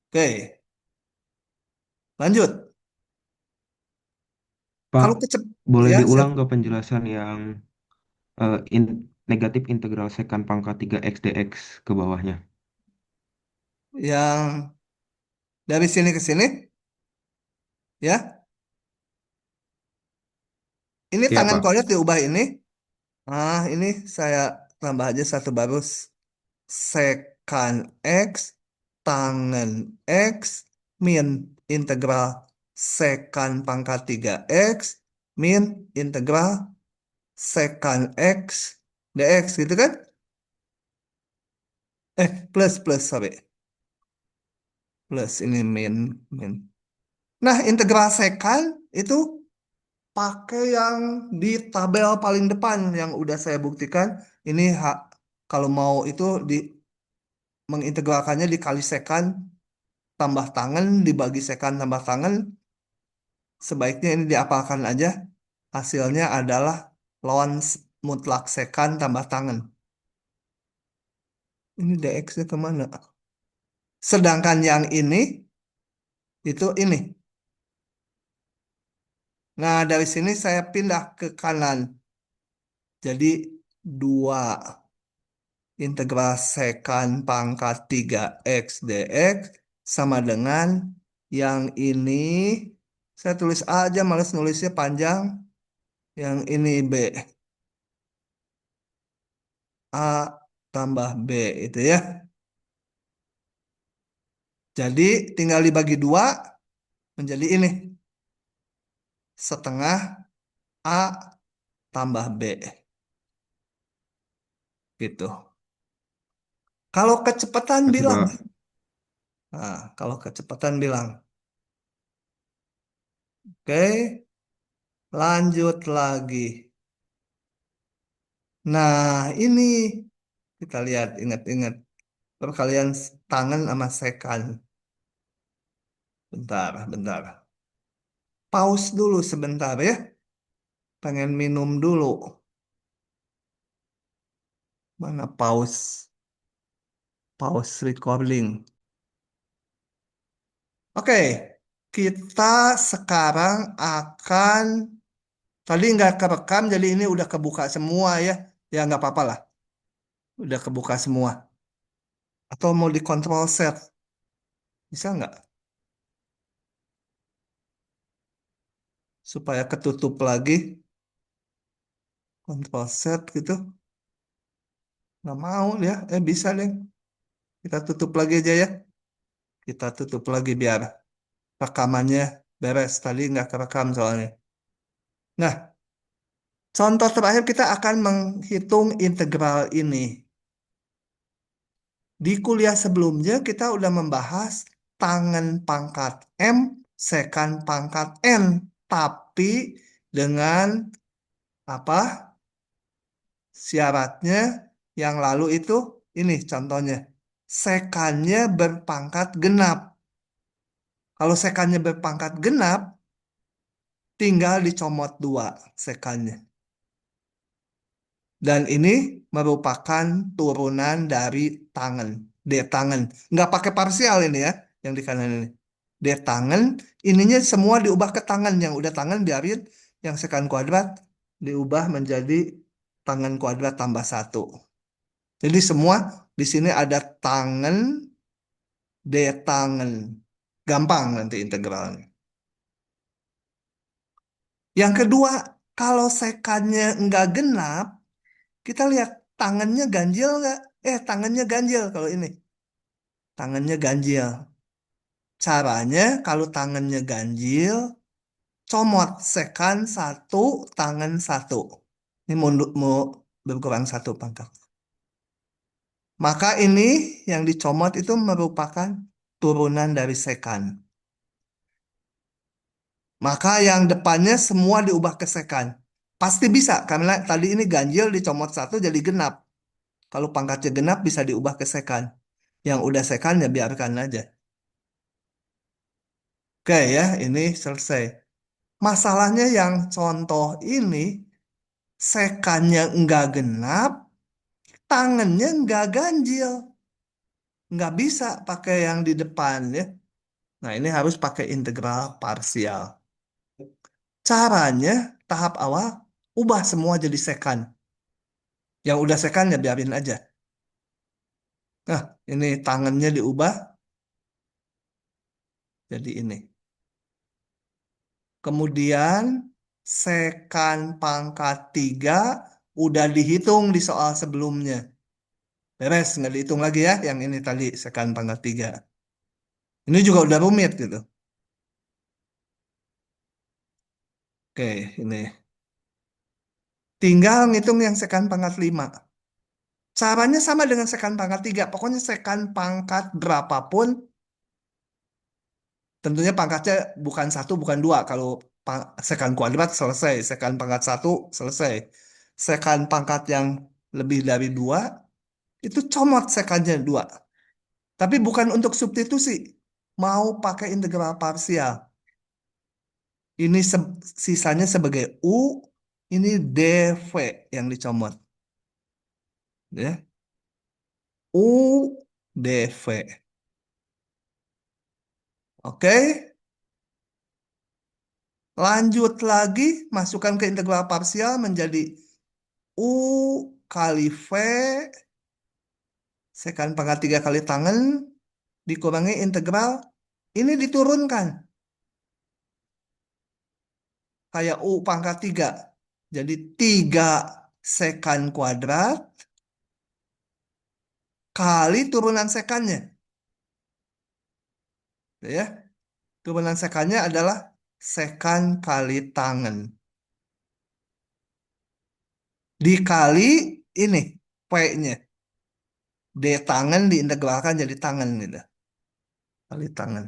Oke, lanjut. Pak, Kalau boleh ya, diulang ke penjelasan yang negatif integral sekan pangkat 3 x dx ke bawahnya? yang dari sini ke sini, ya. Ini Ya, tangan Pak. koordinat diubah ini. Ini saya tambah aja satu baru. Sekan X, tangan X, min integral sekan pangkat 3X, min integral sekan X, dx gitu kan? Plus, sorry. Plus ini min. Nah, integral sekan itu pakai yang di tabel paling depan yang udah saya buktikan. Ini kalau mau itu mengintegralkannya dikali sekan tambah tangan dibagi sekan tambah tangan. Sebaiknya ini diapalkan aja. Hasilnya adalah ln mutlak sekan tambah tangan. Ini dx-nya kemana? Sedangkan yang ini itu ini. Nah, dari sini saya pindah ke kanan. Jadi 2 integral sekan pangkat 3x dx sama dengan yang ini. Saya tulis A aja, males nulisnya panjang. Yang ini B. A tambah B itu ya. Jadi tinggal dibagi 2 menjadi ini. Setengah A tambah B. Gitu. Kalau kecepatan Kasih, bilang. Pak. Nah, kalau kecepatan bilang. Oke, lanjut lagi. Nah, ini kita lihat, ingat-ingat. Perkalian tangan sama sekan. Bentar. Pause dulu sebentar ya. Pengen minum dulu. Mana pause? Pause recording. Oke, kita sekarang akan tadi nggak kerekam, jadi ini udah kebuka semua ya. Ya nggak apa-apa lah, udah kebuka semua. Atau mau dikontrol set, bisa nggak? Supaya ketutup lagi, kontrol set gitu. Nggak mau ya, bisa deh. Kita tutup lagi aja ya. Kita tutup lagi biar rekamannya beres. Tadi nggak kerekam soalnya. Nah, contoh terakhir kita akan menghitung integral ini. Di kuliah sebelumnya kita udah membahas tangen pangkat M, sekan pangkat N. Tapi dengan apa? Syaratnya yang lalu itu ini contohnya. Sekannya berpangkat genap. Kalau sekannya berpangkat genap, tinggal dicomot 2 sekannya. Dan ini merupakan turunan dari tangan. D tangan. Nggak pakai parsial ini ya, yang di kanan ini. D tangan, ininya semua diubah ke tangan. Yang udah tangan biarin, yang sekan kuadrat diubah menjadi tangan kuadrat tambah 1. Jadi semua di sini ada tangan, D tangan. Gampang nanti integralnya. Yang kedua, kalau sekannya nggak genap, kita lihat tangannya ganjil nggak? Tangannya ganjil kalau ini. Tangannya ganjil. Caranya kalau tangannya ganjil, comot sekan 1, tangan 1. Ini mau berkurang 1 pangkat. Maka ini yang dicomot itu merupakan turunan dari sekan. Maka yang depannya semua diubah ke sekan. Pasti bisa, karena tadi ini ganjil dicomot 1 jadi genap. Kalau pangkatnya genap bisa diubah ke sekan. Yang udah sekan ya biarkan aja. Oke ya, ini selesai. Masalahnya yang contoh ini, sekannya enggak genap, tangannya enggak ganjil. Enggak bisa pakai yang di depan ya. Nah ini harus pakai integral parsial. Caranya, tahap awal, ubah semua jadi sekan. Yang udah sekan ya biarin aja. Nah, ini tangannya diubah jadi ini. Kemudian sekan pangkat 3 udah dihitung di soal sebelumnya. Beres, nggak dihitung lagi ya yang ini tadi sekan pangkat 3. Ini juga udah rumit gitu. Oke, ini. Tinggal ngitung yang sekan pangkat 5. Caranya sama dengan sekan pangkat 3. Pokoknya sekan pangkat berapapun, tentunya pangkatnya bukan 1, bukan 2. Kalau sekan kuadrat selesai, sekan pangkat 1 selesai. Sekan pangkat yang lebih dari 2, itu comot sekannya 2. Tapi bukan untuk substitusi. Mau pakai integral parsial. Ini sisanya sebagai U, ini dV yang dicomot. Ya. U dV. Oke. Lanjut lagi, masukkan ke integral parsial menjadi U kali V, sekan pangkat 3 kali tangan, dikurangi integral, ini diturunkan. Kayak U pangkat 3. Jadi 3 sekan kuadrat kali turunan sekannya. Ya, turunan sekannya adalah sekan kali tangan. Dikali ini, P-nya. D tangan diintegralkan jadi tangan gitu. Kali tangan.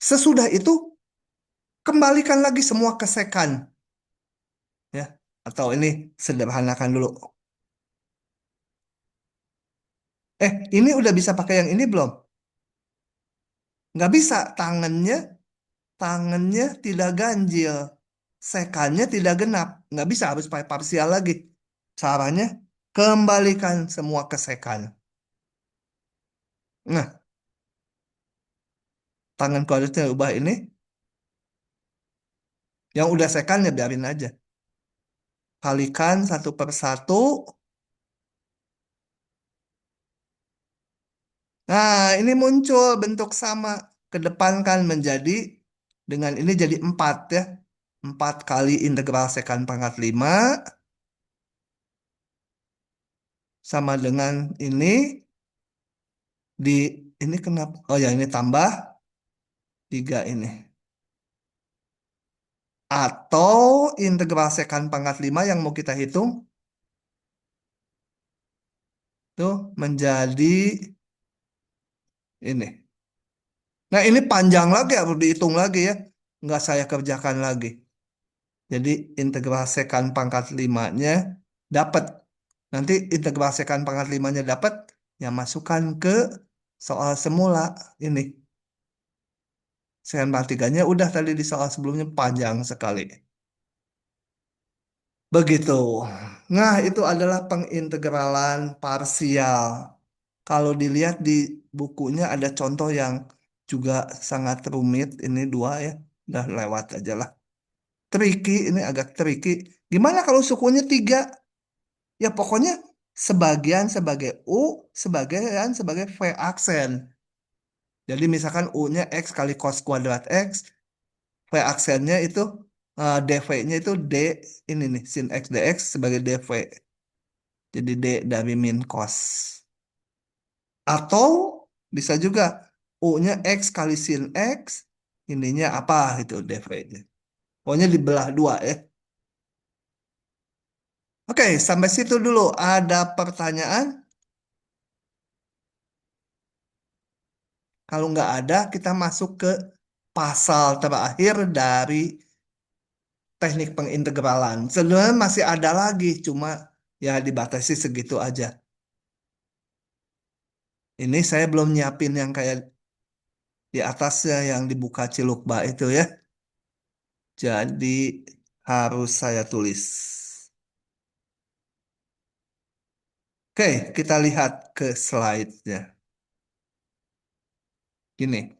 Sesudah itu, kembalikan lagi semua ke sekan. Ya, atau ini sederhanakan dulu. Ini udah bisa pakai yang ini belum? Nggak bisa, tangannya tidak ganjil, sekannya tidak genap, nggak bisa, harus pakai parsial lagi. Caranya kembalikan semua ke sekan. Nah, tangan kuadratnya ubah ini, yang udah sekan ya biarin aja. Kalikan 1/1. Nah, ini muncul bentuk sama, kedepankan menjadi dengan ini jadi 4 ya. 4 kali integral sekan pangkat 5 sama dengan ini di ini kenapa? Oh ya, ini tambah 3 ini. Atau integral sekan pangkat 5 yang mau kita hitung tuh menjadi ini. Nah, ini panjang lagi, harus dihitung lagi ya. Nggak saya kerjakan lagi. Jadi integral sekan pangkat 5-nya dapat. Nanti integral sekan pangkat 5-nya dapat, ya masukkan ke soal semula ini. Secant pangkat 3-nya udah tadi di soal sebelumnya panjang sekali. Begitu. Nah, itu adalah pengintegralan parsial. Kalau dilihat di bukunya ada contoh yang juga sangat rumit. Ini dua ya, udah lewat aja lah. Tricky, ini agak tricky. Gimana kalau sukunya 3? Ya pokoknya sebagian sebagai U, sebagian sebagai V aksen. Jadi misalkan U-nya X kali cos kuadrat X, V aksennya itu dv-nya itu D, ini nih sin X dx sebagai dv. Jadi D dari min cos. Atau bisa juga U-nya X kali sin X, ininya apa itu dv-nya. Pokoknya dibelah dua ya. Oke, sampai situ dulu. Ada pertanyaan? Kalau nggak ada, kita masuk ke pasal terakhir dari teknik pengintegralan. Sebenarnya masih ada lagi, cuma ya dibatasi segitu aja. Ini saya belum nyiapin yang kayak di atasnya yang dibuka Cilukba itu ya. Jadi harus saya tulis. Oke, kita lihat ke slide-nya. Gini,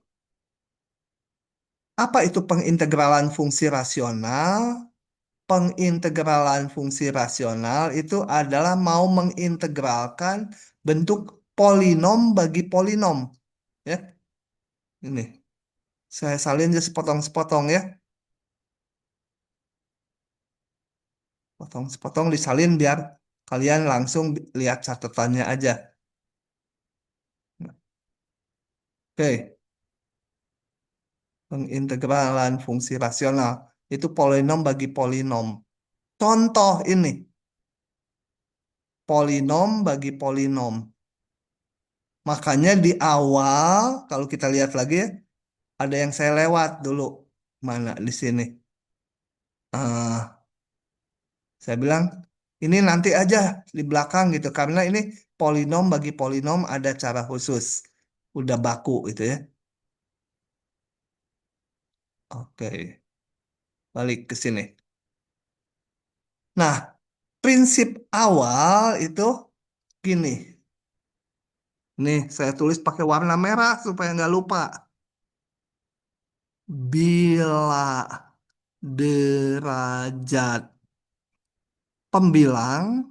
apa itu pengintegralan fungsi rasional? Pengintegralan fungsi rasional itu adalah mau mengintegralkan bentuk polinom bagi polinom. Ya, ini saya salin aja sepotong-sepotong ya. Potong-sepotong disalin biar kalian langsung lihat catatannya aja. Oke, pengintegralan fungsi rasional itu polinom bagi polinom. Contoh ini, polinom bagi polinom. Makanya di awal, kalau kita lihat lagi ya, ada yang saya lewat dulu. Mana di sini? Saya bilang, ini nanti aja di belakang gitu. Karena ini polinom bagi polinom ada cara khusus. Udah baku gitu ya. Oke, balik ke sini. Nah, prinsip awal itu gini. Nih, saya tulis pakai warna merah supaya nggak lupa. Bila derajat pembilang,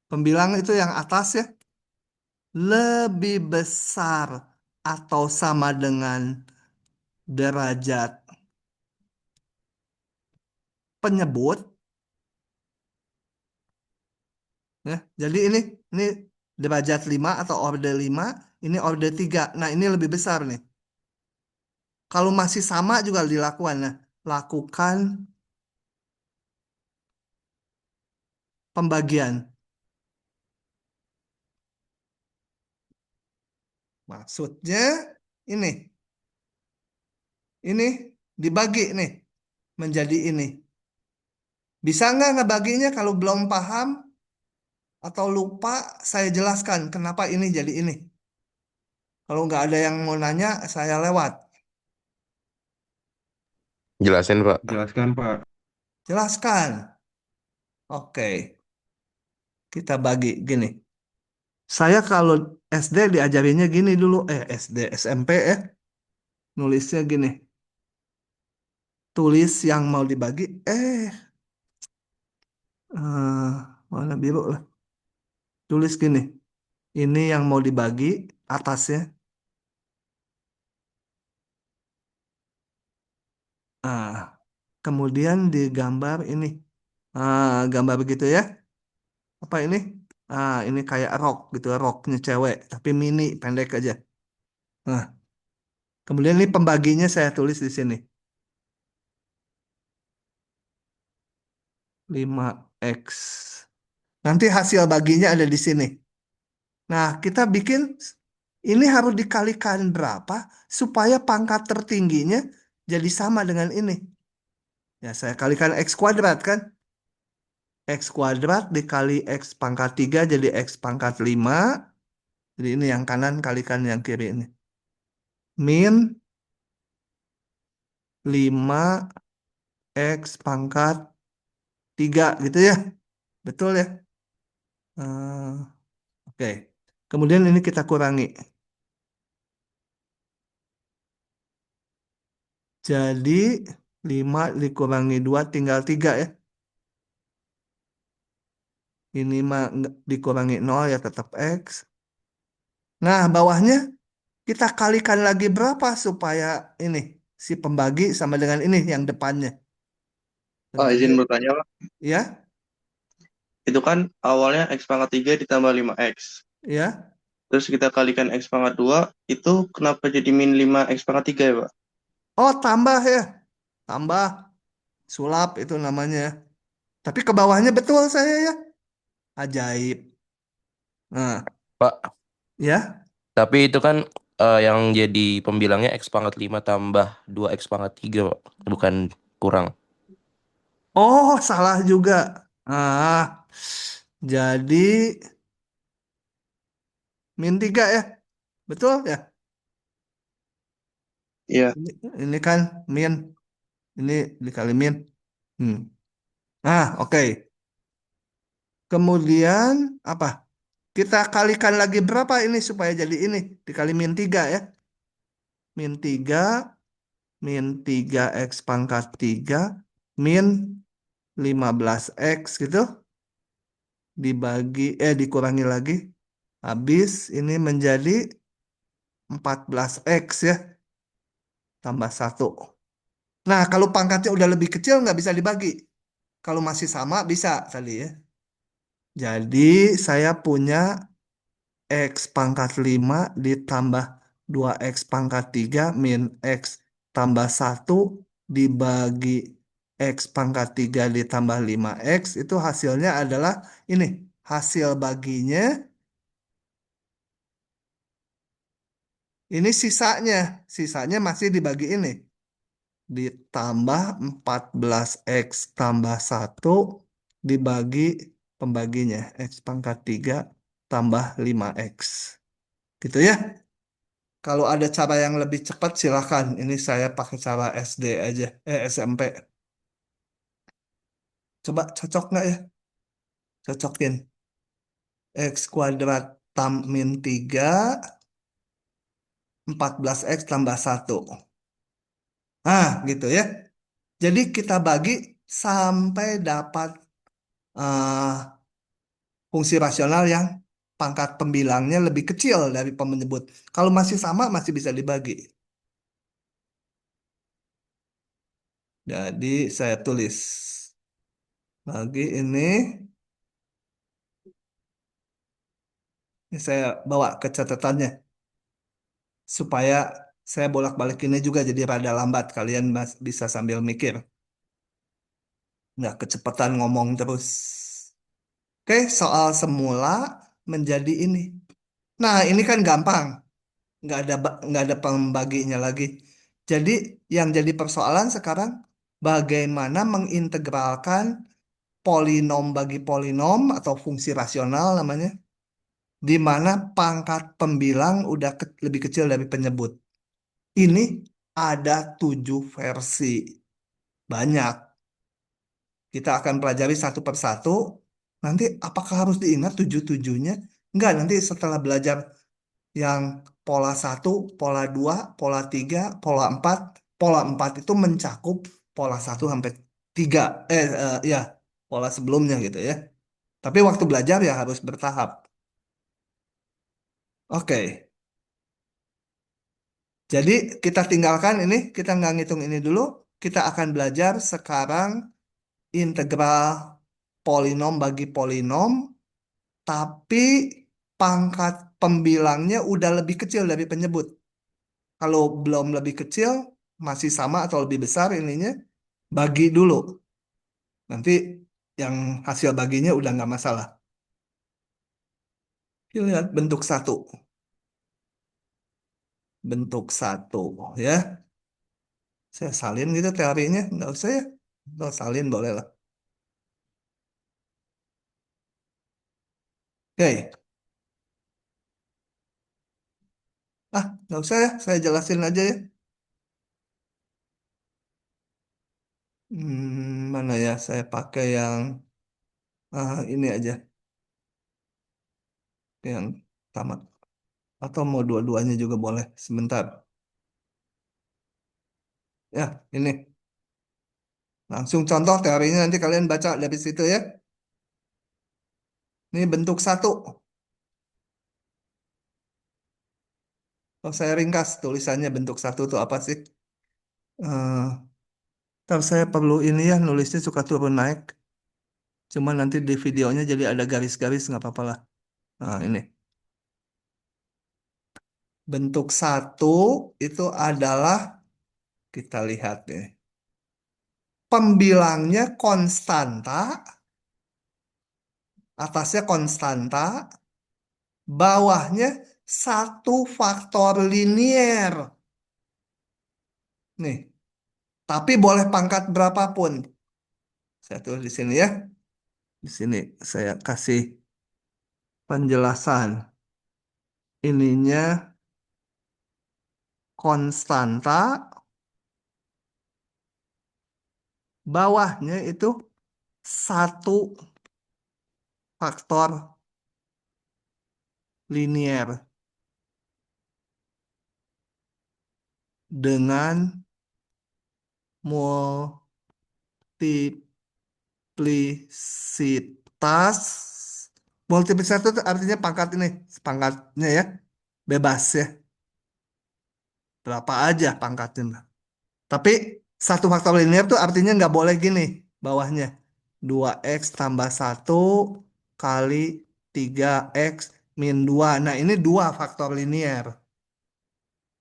pembilang itu yang atas ya, lebih besar atau sama dengan derajat penyebut, ya. Jadi ini derajat 5 atau order 5, ini order 3. Nah, ini lebih besar nih. Kalau masih sama juga dilakukan. Nah, lakukan pembagian. Maksudnya ini. Ini dibagi nih menjadi ini. Bisa nggak ngebaginya kalau belum paham atau lupa, saya jelaskan kenapa ini jadi ini. Kalau nggak ada yang mau nanya, saya lewat. Jelasin, Pak. Jelaskan, Pak. Jelaskan. Oke, kita bagi gini. Saya kalau SD diajarinnya gini dulu, SD, SMP nulisnya gini. Tulis yang mau dibagi, warna biru lah. Tulis gini, ini yang mau dibagi atasnya. Ah, kemudian digambar ini, gambar begitu ya. Apa ini? Ini kayak rok gitu, roknya cewek, tapi mini, pendek aja. Nah, kemudian ini pembaginya saya tulis di sini. 5x. Nanti hasil baginya ada di sini. Nah, kita bikin ini harus dikalikan berapa supaya pangkat tertingginya jadi sama dengan ini. Ya, saya kalikan x kuadrat kan. X kuadrat dikali x pangkat 3 jadi x pangkat 5. Jadi ini yang kanan kalikan yang kiri ini. Min 5x pangkat 3 gitu ya. Betul ya? Oke. Kemudian ini kita kurangi. Jadi 5 dikurangi 2 tinggal 3 ya. Ini mah dikurangi 0 ya tetap X. Nah, bawahnya kita kalikan lagi berapa supaya ini si pembagi sama dengan ini yang depannya. Pak, Tentunya izin bertanya, Pak. ya, Itu kan awalnya X pangkat 3 ditambah 5X. ya. Terus kita kalikan X pangkat 2, itu kenapa jadi min 5X pangkat 3 ya, Pak? Oh, tambah ya. Tambah sulap itu namanya. Tapi ke bawahnya betul saya ya. Ajaib. Nah, Pak, ya. tapi itu kan yang jadi pembilangnya X pangkat 5 tambah 2 X pangkat 3, Pak. Bukan kurang. Oh, salah juga. Ah, jadi min 3 ya. Betul ya? Iya. Ini kan min. Ini dikali min. Hmm. Nah, oke. Kemudian apa? Kita kalikan lagi berapa ini supaya jadi ini? Dikali min 3 ya. Min 3, min 3x pangkat 3, min 15x gitu. Dikurangi lagi. Habis ini menjadi 14x ya. Tambah 1. Nah, kalau pangkatnya udah lebih kecil nggak bisa dibagi. Kalau masih sama bisa tadi ya. Jadi saya punya X pangkat 5 ditambah 2X pangkat 3 min X tambah 1 dibagi X pangkat 3 ditambah 5X itu hasilnya adalah ini. Hasil baginya ini sisanya. Sisanya masih dibagi ini. Ditambah 14X tambah 1 dibagi pembaginya. X pangkat 3 tambah 5X. Gitu ya. Kalau ada cara yang lebih cepat silakan. Ini saya pakai cara SD aja. SMP. Coba cocok nggak ya? Cocokin. X kuadrat min 3, 14X tambah 1. Nah, gitu ya. Jadi kita bagi sampai dapat eh, fungsi rasional yang pangkat pembilangnya lebih kecil dari pemenyebut. Kalau masih sama, masih bisa dibagi. Jadi saya tulis. Bagi ini saya bawa ke catatannya. Supaya saya bolak-balik ini juga jadi rada lambat. Kalian bisa sambil mikir. Nggak kecepatan ngomong terus. Oke, soal semula menjadi ini. Nah, ini kan gampang. Nggak ada pembaginya lagi. Jadi yang jadi persoalan sekarang bagaimana mengintegralkan polinom bagi polinom atau fungsi rasional namanya, di mana pangkat pembilang udah lebih kecil dari penyebut. Ini ada 7 versi. Banyak. Kita akan pelajari satu persatu. Nanti apakah harus diingat 7-7-nya? Enggak, nanti setelah belajar yang pola satu, pola 2, pola 3, pola 4 itu mencakup pola satu sampai 3. Ya, pola sebelumnya gitu ya. Tapi waktu belajar ya harus bertahap. Oke, jadi kita tinggalkan ini, kita nggak ngitung ini dulu. Kita akan belajar sekarang integral polinom bagi polinom, tapi pangkat pembilangnya udah lebih kecil dari penyebut. Kalau belum lebih kecil, masih sama atau lebih besar ininya, bagi dulu. Nanti yang hasil baginya udah nggak masalah. Kita lihat bentuk satu. Bentuk satu ya. Saya salin gitu teorinya. Nggak usah ya. Nggak salin boleh lah. Oke. Nggak usah ya. Saya jelasin aja ya. Mana ya? Saya pakai yang ini aja, yang tamat. Atau mau dua-duanya juga boleh. Sebentar. Ya, ini. Langsung contoh teorinya nanti kalian baca dari situ ya. Ini bentuk satu. Oh, saya ringkas tulisannya bentuk satu itu apa sih? Ntar saya perlu ini ya, nulisnya suka turun naik. Cuma nanti di videonya jadi ada garis-garis nggak apa-apa lah. Nah, ini. Bentuk satu itu adalah, kita lihat deh. Pembilangnya konstanta, atasnya konstanta, bawahnya satu faktor linier. Nih, tapi boleh pangkat berapapun. Saya tulis di sini ya. Di sini saya kasih penjelasan. Ininya konstanta, bawahnya itu satu faktor linier dengan multiplisitas. Multiplisitas itu artinya pangkat ini, pangkatnya ya, bebas ya. Berapa aja pangkatnya. Tapi satu faktor linier tuh artinya nggak boleh gini bawahnya. 2x tambah 1 kali 3x min 2. Nah ini dua faktor linier.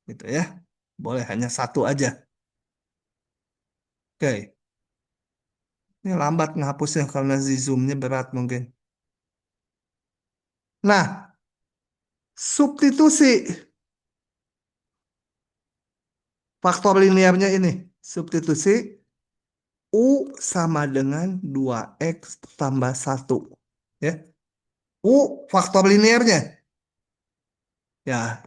Gitu ya. Boleh hanya satu aja. Oke. Ini lambat ngapusnya karena zoomnya berat mungkin. Nah, substitusi faktor liniernya ini. Substitusi U sama dengan 2x tambah 1. Ya. U faktor liniernya. Ya,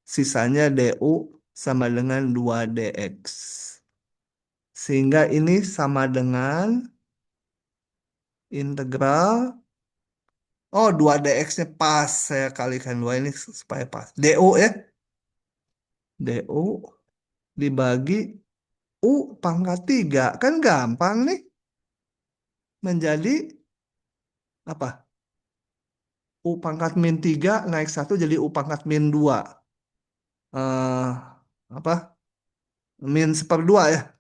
sisanya DU sama dengan 2dx. Sehingga ini sama dengan integral. Oh, 2dx-nya pas. Saya kalikan 2 ini supaya pas. DU ya. DU dibagi U pangkat 3. Kan gampang nih. Menjadi apa? U pangkat min 3 naik 1 jadi U pangkat min 2. Eh, apa? Min 1/2 ya.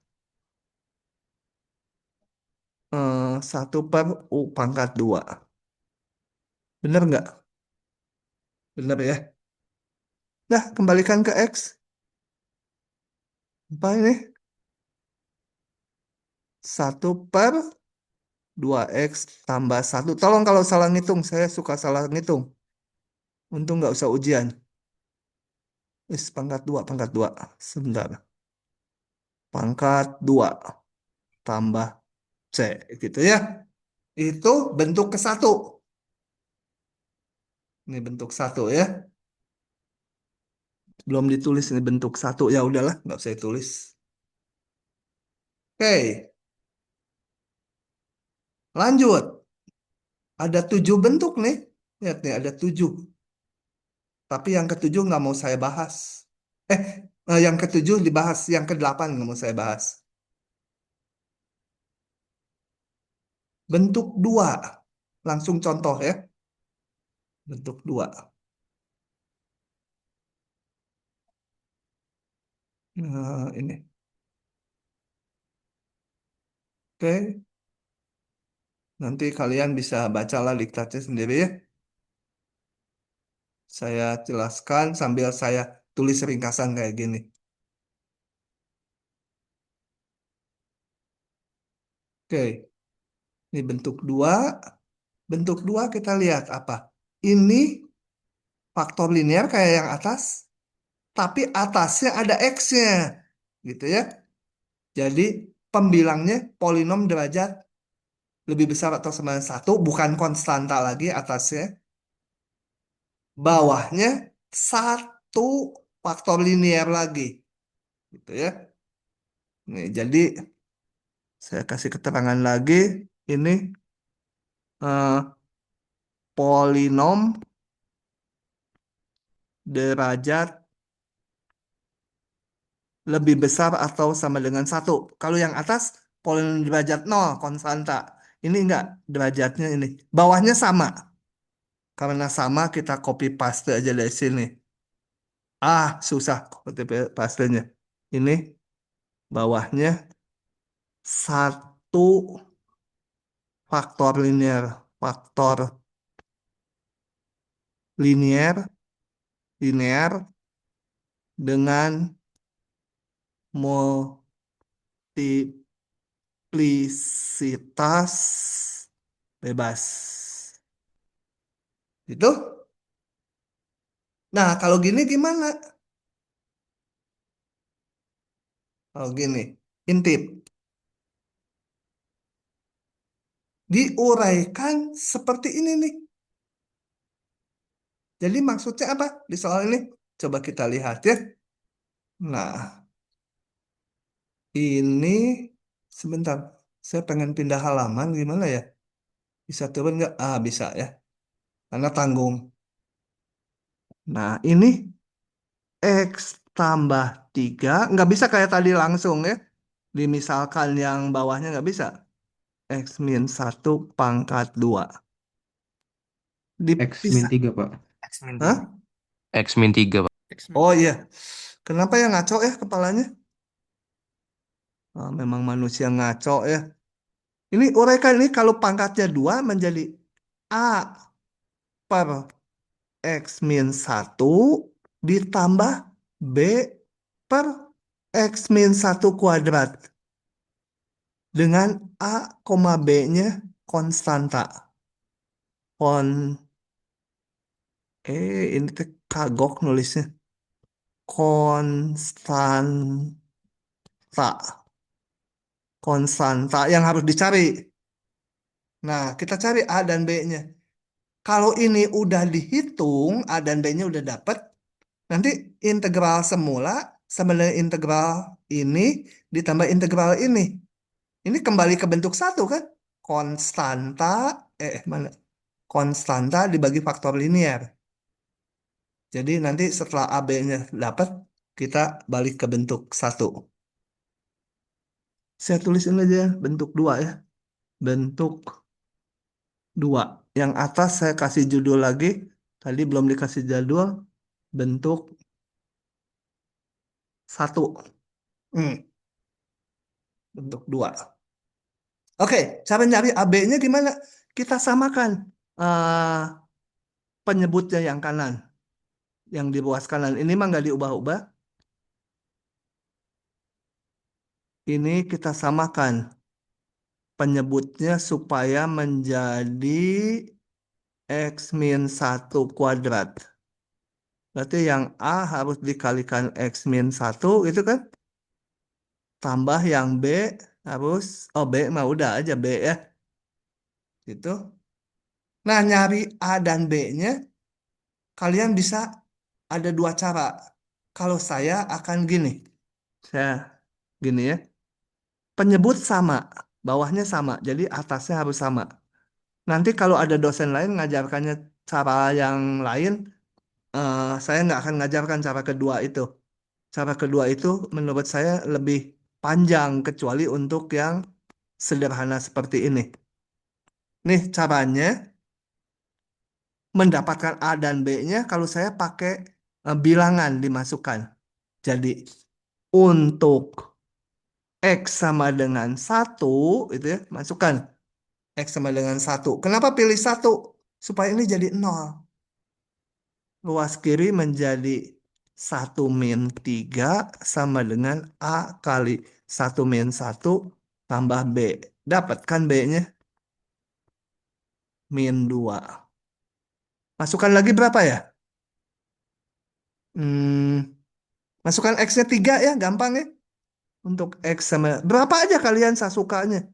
1 per U pangkat 2. Bener nggak? Bener ya. Nah, kembalikan ke X. Apa ini? 1 per 2x tambah 1. Tolong kalau salah ngitung. Saya suka salah ngitung. Untung nggak usah ujian. Pangkat 2, pangkat 2. Sebentar. Pangkat 2 tambah C. Gitu ya. Itu bentuk ke 1. Ini bentuk 1 ya. Belum ditulis ini bentuk 1. Ya udahlah, nggak usah ditulis. Oke. Lanjut. Ada 7 bentuk nih. Lihat nih, ada 7. Tapi yang ketujuh nggak mau saya bahas. Eh, yang ketujuh dibahas. Yang ke-8 nggak mau saya bahas. Bentuk 2. Langsung contoh ya. Bentuk 2. Ini. Oke. Nanti kalian bisa bacalah diktatnya sendiri ya. Saya jelaskan sambil saya tulis ringkasan kayak gini. Oke. Ini bentuk 2. Bentuk 2 kita lihat apa? Ini faktor linear kayak yang atas. Tapi atasnya ada X-nya. Gitu ya. Jadi pembilangnya polinom derajat lebih besar atau sama dengan 1. Bukan konstanta lagi atasnya. Bawahnya satu faktor linear lagi. Gitu ya. Nih, jadi Saya kasih keterangan lagi. Ini eh, polinom derajat lebih besar atau sama dengan satu. Kalau yang atas polinom derajat 0, konstanta. Ini enggak, derajatnya ini. Bawahnya sama. Karena sama kita copy paste aja dari sini. Susah copy pastenya. Ini bawahnya satu faktor linear. Faktor linear, linear dengan multiplisitas bebas. Itu. Nah, kalau gini gimana? Kalau gini, intip. Diuraikan seperti ini nih. Jadi maksudnya apa di soal ini? Coba kita lihat ya. Nah, ini sebentar. Saya pengen pindah halaman gimana ya? Bisa turun nggak? Bisa ya. Karena tanggung. Nah, ini X tambah 3. Nggak bisa kayak tadi langsung ya. Dimisalkan yang bawahnya nggak bisa. X min 1 pangkat 2. X min Dipisah. 3, Pak. X min Hah? 3. X min 3, Pak. Oh iya. Kenapa ya ngaco ya kepalanya? Memang manusia ngaco ya. Ini uraikan ini kalau pangkatnya 2 menjadi A per X min 1 ditambah B per X min 1 kuadrat. Dengan A, B-nya konstanta. Ini kagok nulisnya. Konstanta. Konstanta yang harus dicari. Nah, kita cari A dan B-nya. Kalau ini udah dihitung, A dan B-nya udah dapat, nanti integral semula sama dengan integral ini ditambah integral ini. Ini kembali ke bentuk satu kan? Konstanta, mana? Konstanta dibagi faktor linear. Jadi nanti setelah AB-nya dapat, kita balik ke bentuk satu. Saya tulisin aja bentuk 2 ya. Bentuk 2. Yang atas saya kasih judul lagi. Tadi belum dikasih jadwal. Bentuk 1. Bentuk 2. Oke, cara nyari AB-nya gimana? Kita samakan penyebutnya yang kanan. Yang di ruas kanan. Ini mah nggak diubah-ubah. Ini kita samakan penyebutnya supaya menjadi X min 1 kuadrat. Berarti yang A harus dikalikan X min 1 gitu kan? Tambah yang B harus, B mah udah aja B ya. Gitu. Nah, nyari A dan B-nya, kalian bisa ada 2 cara. Kalau saya akan gini. Saya gini ya. Penyebut sama, bawahnya sama. Jadi atasnya harus sama. Nanti kalau ada dosen lain ngajarkannya cara yang lain, saya nggak akan ngajarkan cara kedua itu. Cara kedua itu menurut saya lebih panjang kecuali untuk yang sederhana seperti ini. Nih caranya mendapatkan A dan B-nya kalau saya pakai bilangan dimasukkan. Jadi untuk X sama dengan 1 itu ya, masukkan X sama dengan 1. Kenapa pilih 1? Supaya ini jadi 0. Luas kiri menjadi 1 min 3 sama dengan A kali 1 min 1 tambah B. Dapatkan B-nya? Min 2. Masukkan lagi berapa ya? Masukkan X-nya 3 ya, gampang ya. Untuk X sama... Berapa aja kalian sasukanya?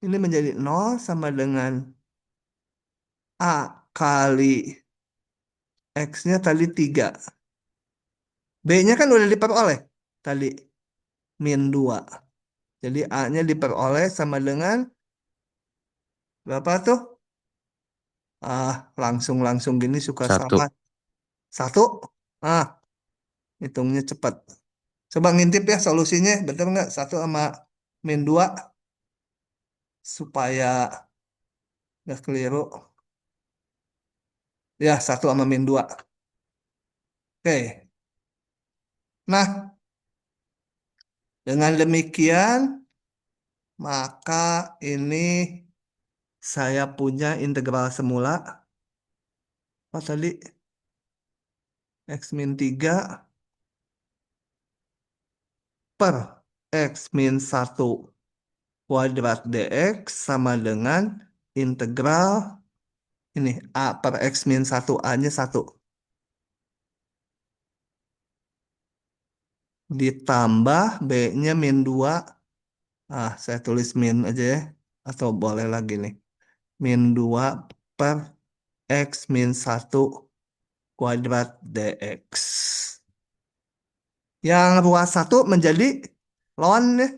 Ini menjadi 0 sama dengan A kali X-nya tadi 3. B-nya kan udah diperoleh tadi. Min 2. Jadi A-nya diperoleh sama dengan berapa tuh? Langsung gini suka Satu. salah. 1. Ah, hitungnya cepat. Coba ngintip ya solusinya, betul nggak? 1 sama min 2 supaya nggak keliru. Ya, 1 sama min 2. Oke. Nah, dengan demikian, maka ini saya punya integral semula. Apa tadi? X min 3 per X min 1 kuadrat dx sama dengan integral ini A per X min 1. A-nya 1. Ditambah B-nya min 2. Saya tulis min aja ya. Atau boleh lagi nih. Min 2 per X min 1 kuadrat dx. Yang ruas 1 menjadi ln ya.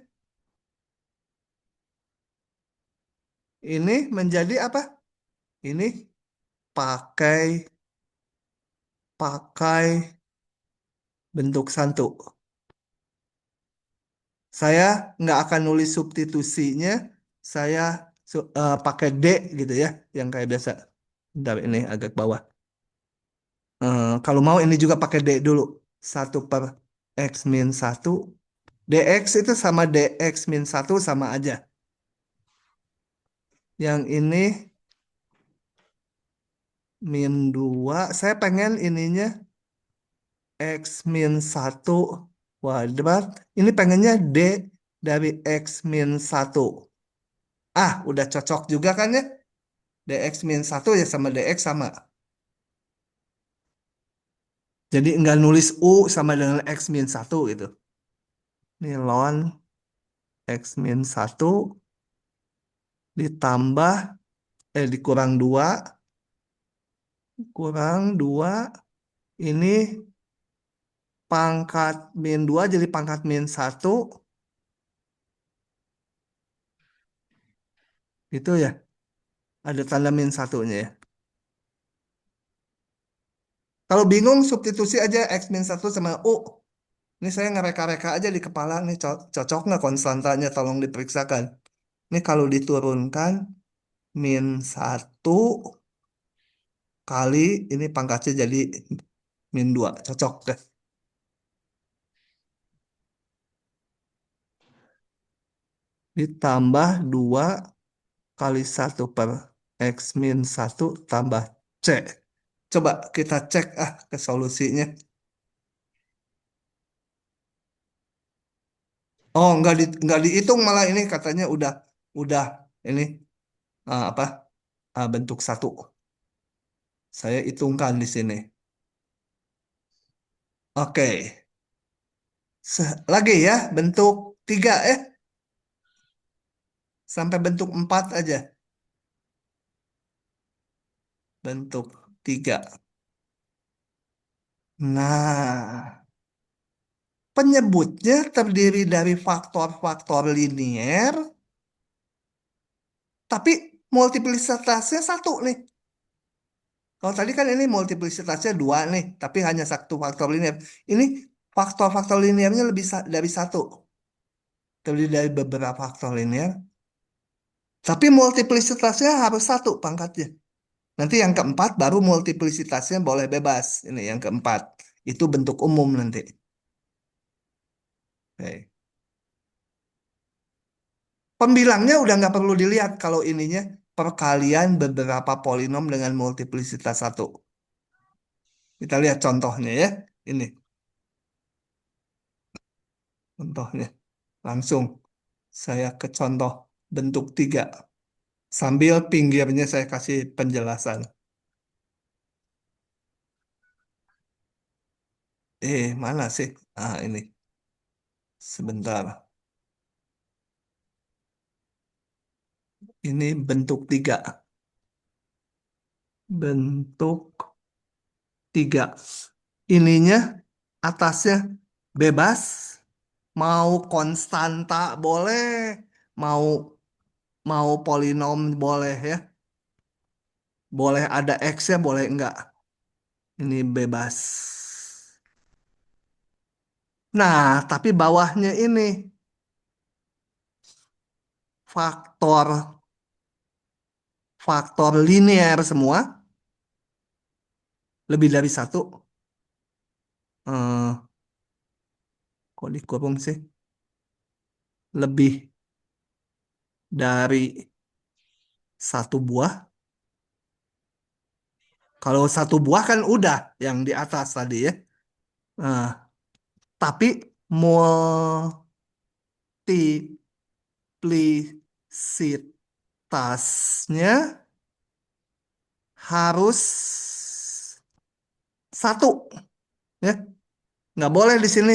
Ini menjadi apa? Ini pakai bentuk 1. Saya nggak akan nulis substitusinya. Saya pakai D gitu ya. Yang kayak biasa. Bentar, ini agak bawah. Kalau mau ini juga pakai D dulu. 1 per X min 1. DX itu sama DX min 1 sama aja. Yang ini min 2. Saya pengen ininya X min 1 kuadrat. Ini pengennya D dari X min 1. Udah cocok juga kan ya? DX min 1 ya sama DX sama. Jadi nggak nulis U sama dengan X min 1 gitu. Ini ln X min 1 ditambah, dikurang 2. Kurang 2. Ini pangkat min 2 jadi pangkat min 1. Gitu ya. Ada tanda min 1-nya ya. Kalau bingung substitusi aja X min 1 sama U. Ini saya ngereka-reka aja di kepala nih, cocok nggak konstantanya, tolong diperiksakan. Ini kalau diturunkan min 1 kali ini pangkatnya jadi min 2. Cocok deh. Ditambah 2 kali 1 per X min 1 tambah C. Coba kita cek ke solusinya. Oh, nggak dihitung malah ini katanya udah ini apa bentuk 1. Saya hitungkan di sini. Oke. Lagi ya bentuk 3 sampai bentuk 4 aja. Bentuk 3. Nah, penyebutnya terdiri dari faktor-faktor linier, tapi multiplisitasnya 1 nih. Kalau tadi kan ini multiplisitasnya 2 nih, tapi hanya 1 faktor linier. Ini faktor-faktor liniernya lebih dari 1. Terdiri dari beberapa faktor linier, tapi multiplisitasnya harus 1 pangkatnya. Nanti yang keempat baru multiplisitasnya boleh bebas. Ini yang keempat. Itu bentuk umum nanti. Oke. Pembilangnya udah nggak perlu dilihat kalau ininya perkalian beberapa polinom dengan multiplisitas 1. Kita lihat contohnya ya. Ini contohnya. Langsung saya ke contoh bentuk 3. Sambil pinggirnya saya kasih penjelasan. Mana sih? Ini. Sebentar. Ini bentuk 3. Bentuk 3. Ininya atasnya bebas. Mau konstanta boleh, mau mau polinom boleh ya. Boleh ada X-nya, boleh enggak. Ini bebas. Nah, tapi bawahnya ini faktor faktor linear semua, lebih dari satu. Eh, kok dikurung sih? Lebih dari satu buah. Kalau satu buah kan udah yang di atas tadi ya. Nah, tapi multiplisitasnya harus satu ya. Nggak boleh di sini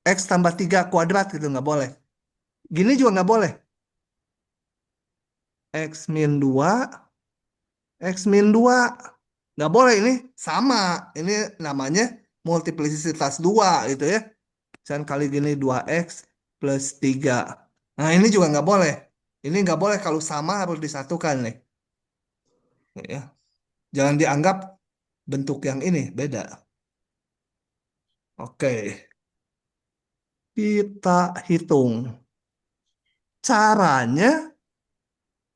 X tambah 3 kuadrat gitu, nggak boleh. Gini juga nggak boleh. X min 2, X min 2. Nggak boleh, ini sama. Ini namanya multiplisitas 2 gitu ya. Misalkan kali gini 2X plus 3. Nah ini juga nggak boleh. Ini nggak boleh, kalau sama harus disatukan nih. Ya. Jangan dianggap bentuk yang ini beda. Oke. Kita hitung. Caranya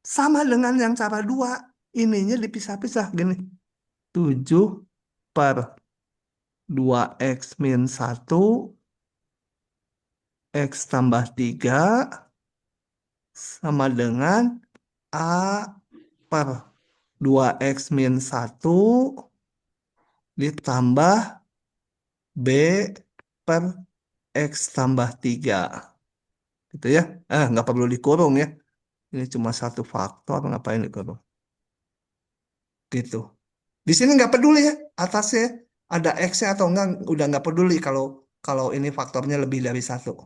sama dengan yang cara 2. Ininya dipisah-pisah gini. 7 per 2X min 1 X tambah 3 sama dengan A per 2X min 1 ditambah B per X tambah 3. Gitu ya. Nggak perlu dikurung ya. Ini cuma satu faktor, ngapain dikurung? Gitu. Di sini nggak peduli ya, atasnya ada X-nya atau enggak, udah nggak peduli kalau kalau ini faktornya lebih dari satu.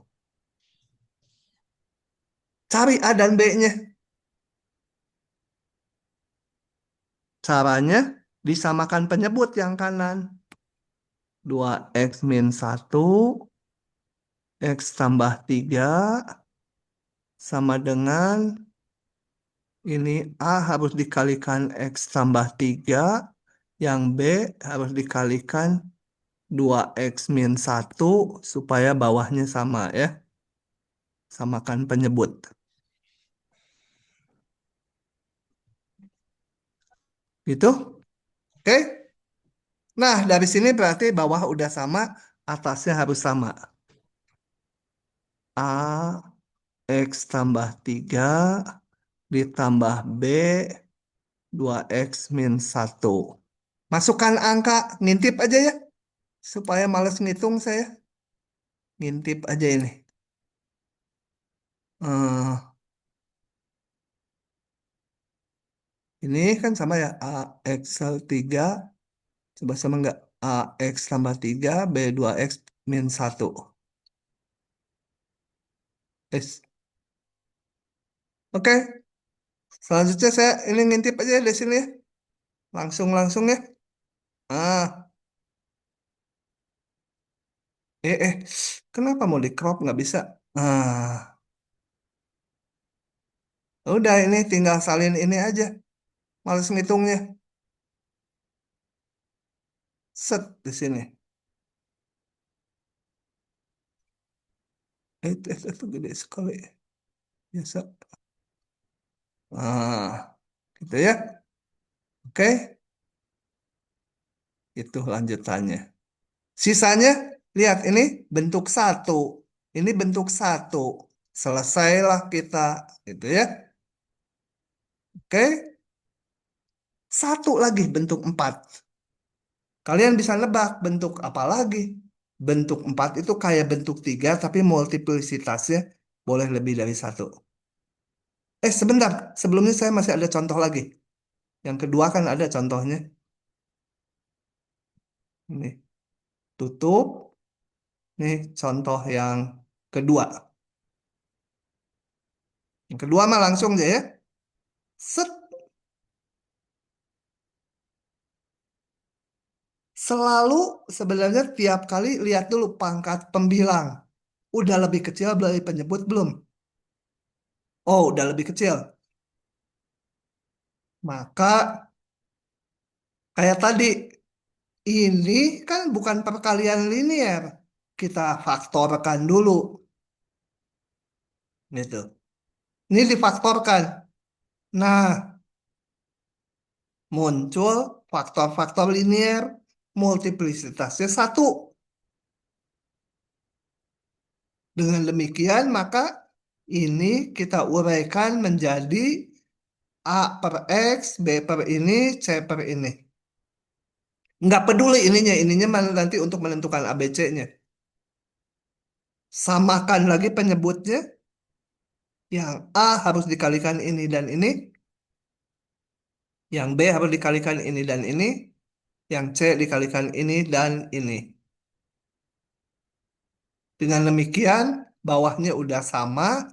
Cari A dan B-nya. Caranya disamakan penyebut yang kanan. 2X min 1 X tambah 3 sama dengan ini A harus dikalikan X tambah 3, yang B harus dikalikan 2X min 1 supaya bawahnya sama ya. Samakan penyebut. Gitu. Oke. Nah, dari sini berarti bawah udah sama, atasnya harus sama. A X tambah 3 ditambah B 2X min 1. Masukkan angka, ngintip aja ya. Supaya males ngitung saya. Ngintip aja ini. Ini kan sama ya. A X 3. Coba sama nggak? A X tambah 3 B 2X min 1. Yes. Oke. Selanjutnya saya ini ngintip aja di sini ya. Langsung ya. Ah, kenapa mau di crop nggak bisa? Udah ini tinggal salin ini aja. Males ngitungnya. Set di sini. Itu gede sekali. Biasa. Gitu ya. Oke, itu lanjutannya. Sisanya, lihat ini bentuk satu. Ini bentuk satu. Selesailah kita. Gitu ya. Oke. Satu lagi bentuk 4. Kalian bisa nebak bentuk apa lagi. Bentuk 4 itu kayak bentuk 3, tapi multiplisitasnya boleh lebih dari satu. Sebentar. Sebelumnya saya masih ada contoh lagi. Yang kedua kan ada contohnya. Ini. Tutup. Ini contoh yang kedua. Yang kedua mah langsung aja ya. Set. Selalu sebenarnya tiap kali lihat dulu pangkat pembilang. Udah lebih kecil dari penyebut belum? Oh, udah lebih kecil. Maka kayak tadi, ini kan bukan perkalian linear. Kita faktorkan dulu, gitu. Ini difaktorkan. Nah, muncul faktor-faktor linear, multiplisitasnya 1. Dengan demikian, maka ini kita uraikan menjadi A per X, B per ini, C per ini. Nggak peduli ininya nanti untuk menentukan ABC-nya. Samakan lagi penyebutnya, yang A harus dikalikan ini dan ini, yang B harus dikalikan ini dan ini, yang C dikalikan ini dan ini. Dengan demikian, bawahnya udah sama,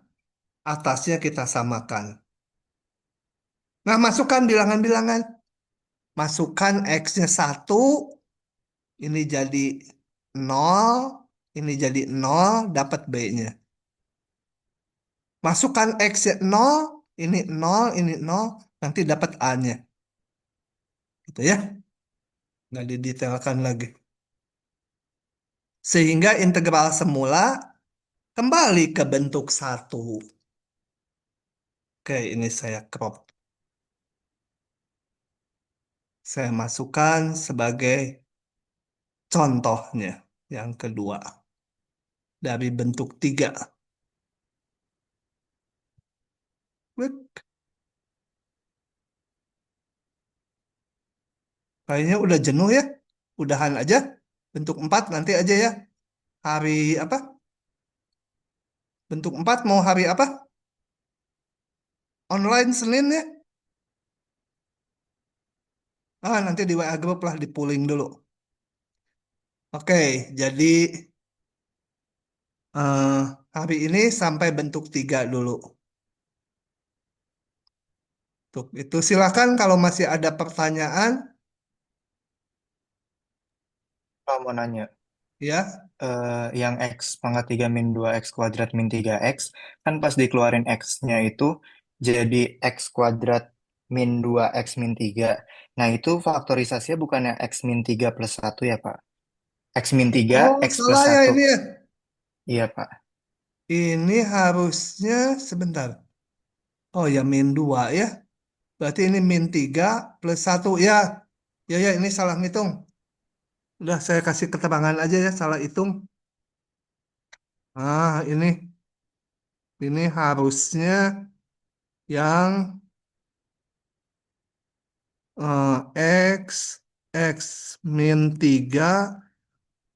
atasnya kita samakan. Nah, masukkan bilangan-bilangan. Masukkan X-nya 1, ini jadi 0, ini jadi 0, dapat B-nya. Masukkan X-nya 0, ini 0, ini 0, nanti dapat A-nya. Gitu ya. Nggak didetailkan lagi. Sehingga integral semula kembali ke bentuk 1. Oke, ini saya crop. Saya masukkan sebagai contohnya yang kedua. Dari bentuk 3. Klik. Kayaknya udah jenuh ya. Udahan aja. Bentuk 4 nanti aja ya. Hari apa? Bentuk 4 mau hari apa? Online Senin ya? Nanti di WA Group lah di pooling dulu. Oke, jadi eh, hari ini sampai bentuk 3 dulu. Tuh, itu silakan kalau masih ada pertanyaan Pak mau nanya, ya. yang X pangkat 3 min 2 X kuadrat min 3X, kan pas dikeluarin X-nya itu jadi X kuadrat min 2 X min 3. Nah itu faktorisasinya bukannya X min 3 plus 1 ya Pak? X min 3 Oh, X plus salah ya 1. ini ya. Iya Pak. Ini harusnya sebentar. Oh ya min 2 ya. Berarti ini min 3 plus 1 ya. Ya ya ini salah ngitung. Udah saya kasih keterangan aja ya salah hitung. Ini harusnya yang X X min 3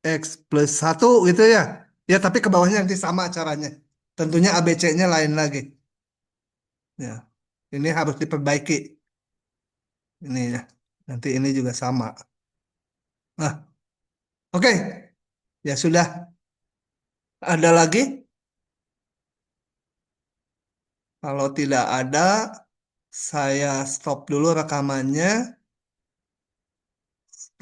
X plus 1 gitu ya. Ya tapi ke bawahnya nanti sama caranya. Tentunya ABC-nya lain lagi. Ya. Ini harus diperbaiki. Ini ya. Nanti ini juga sama. Nah, oke. Ya sudah. Ada lagi? Kalau tidak ada, saya stop dulu rekamannya.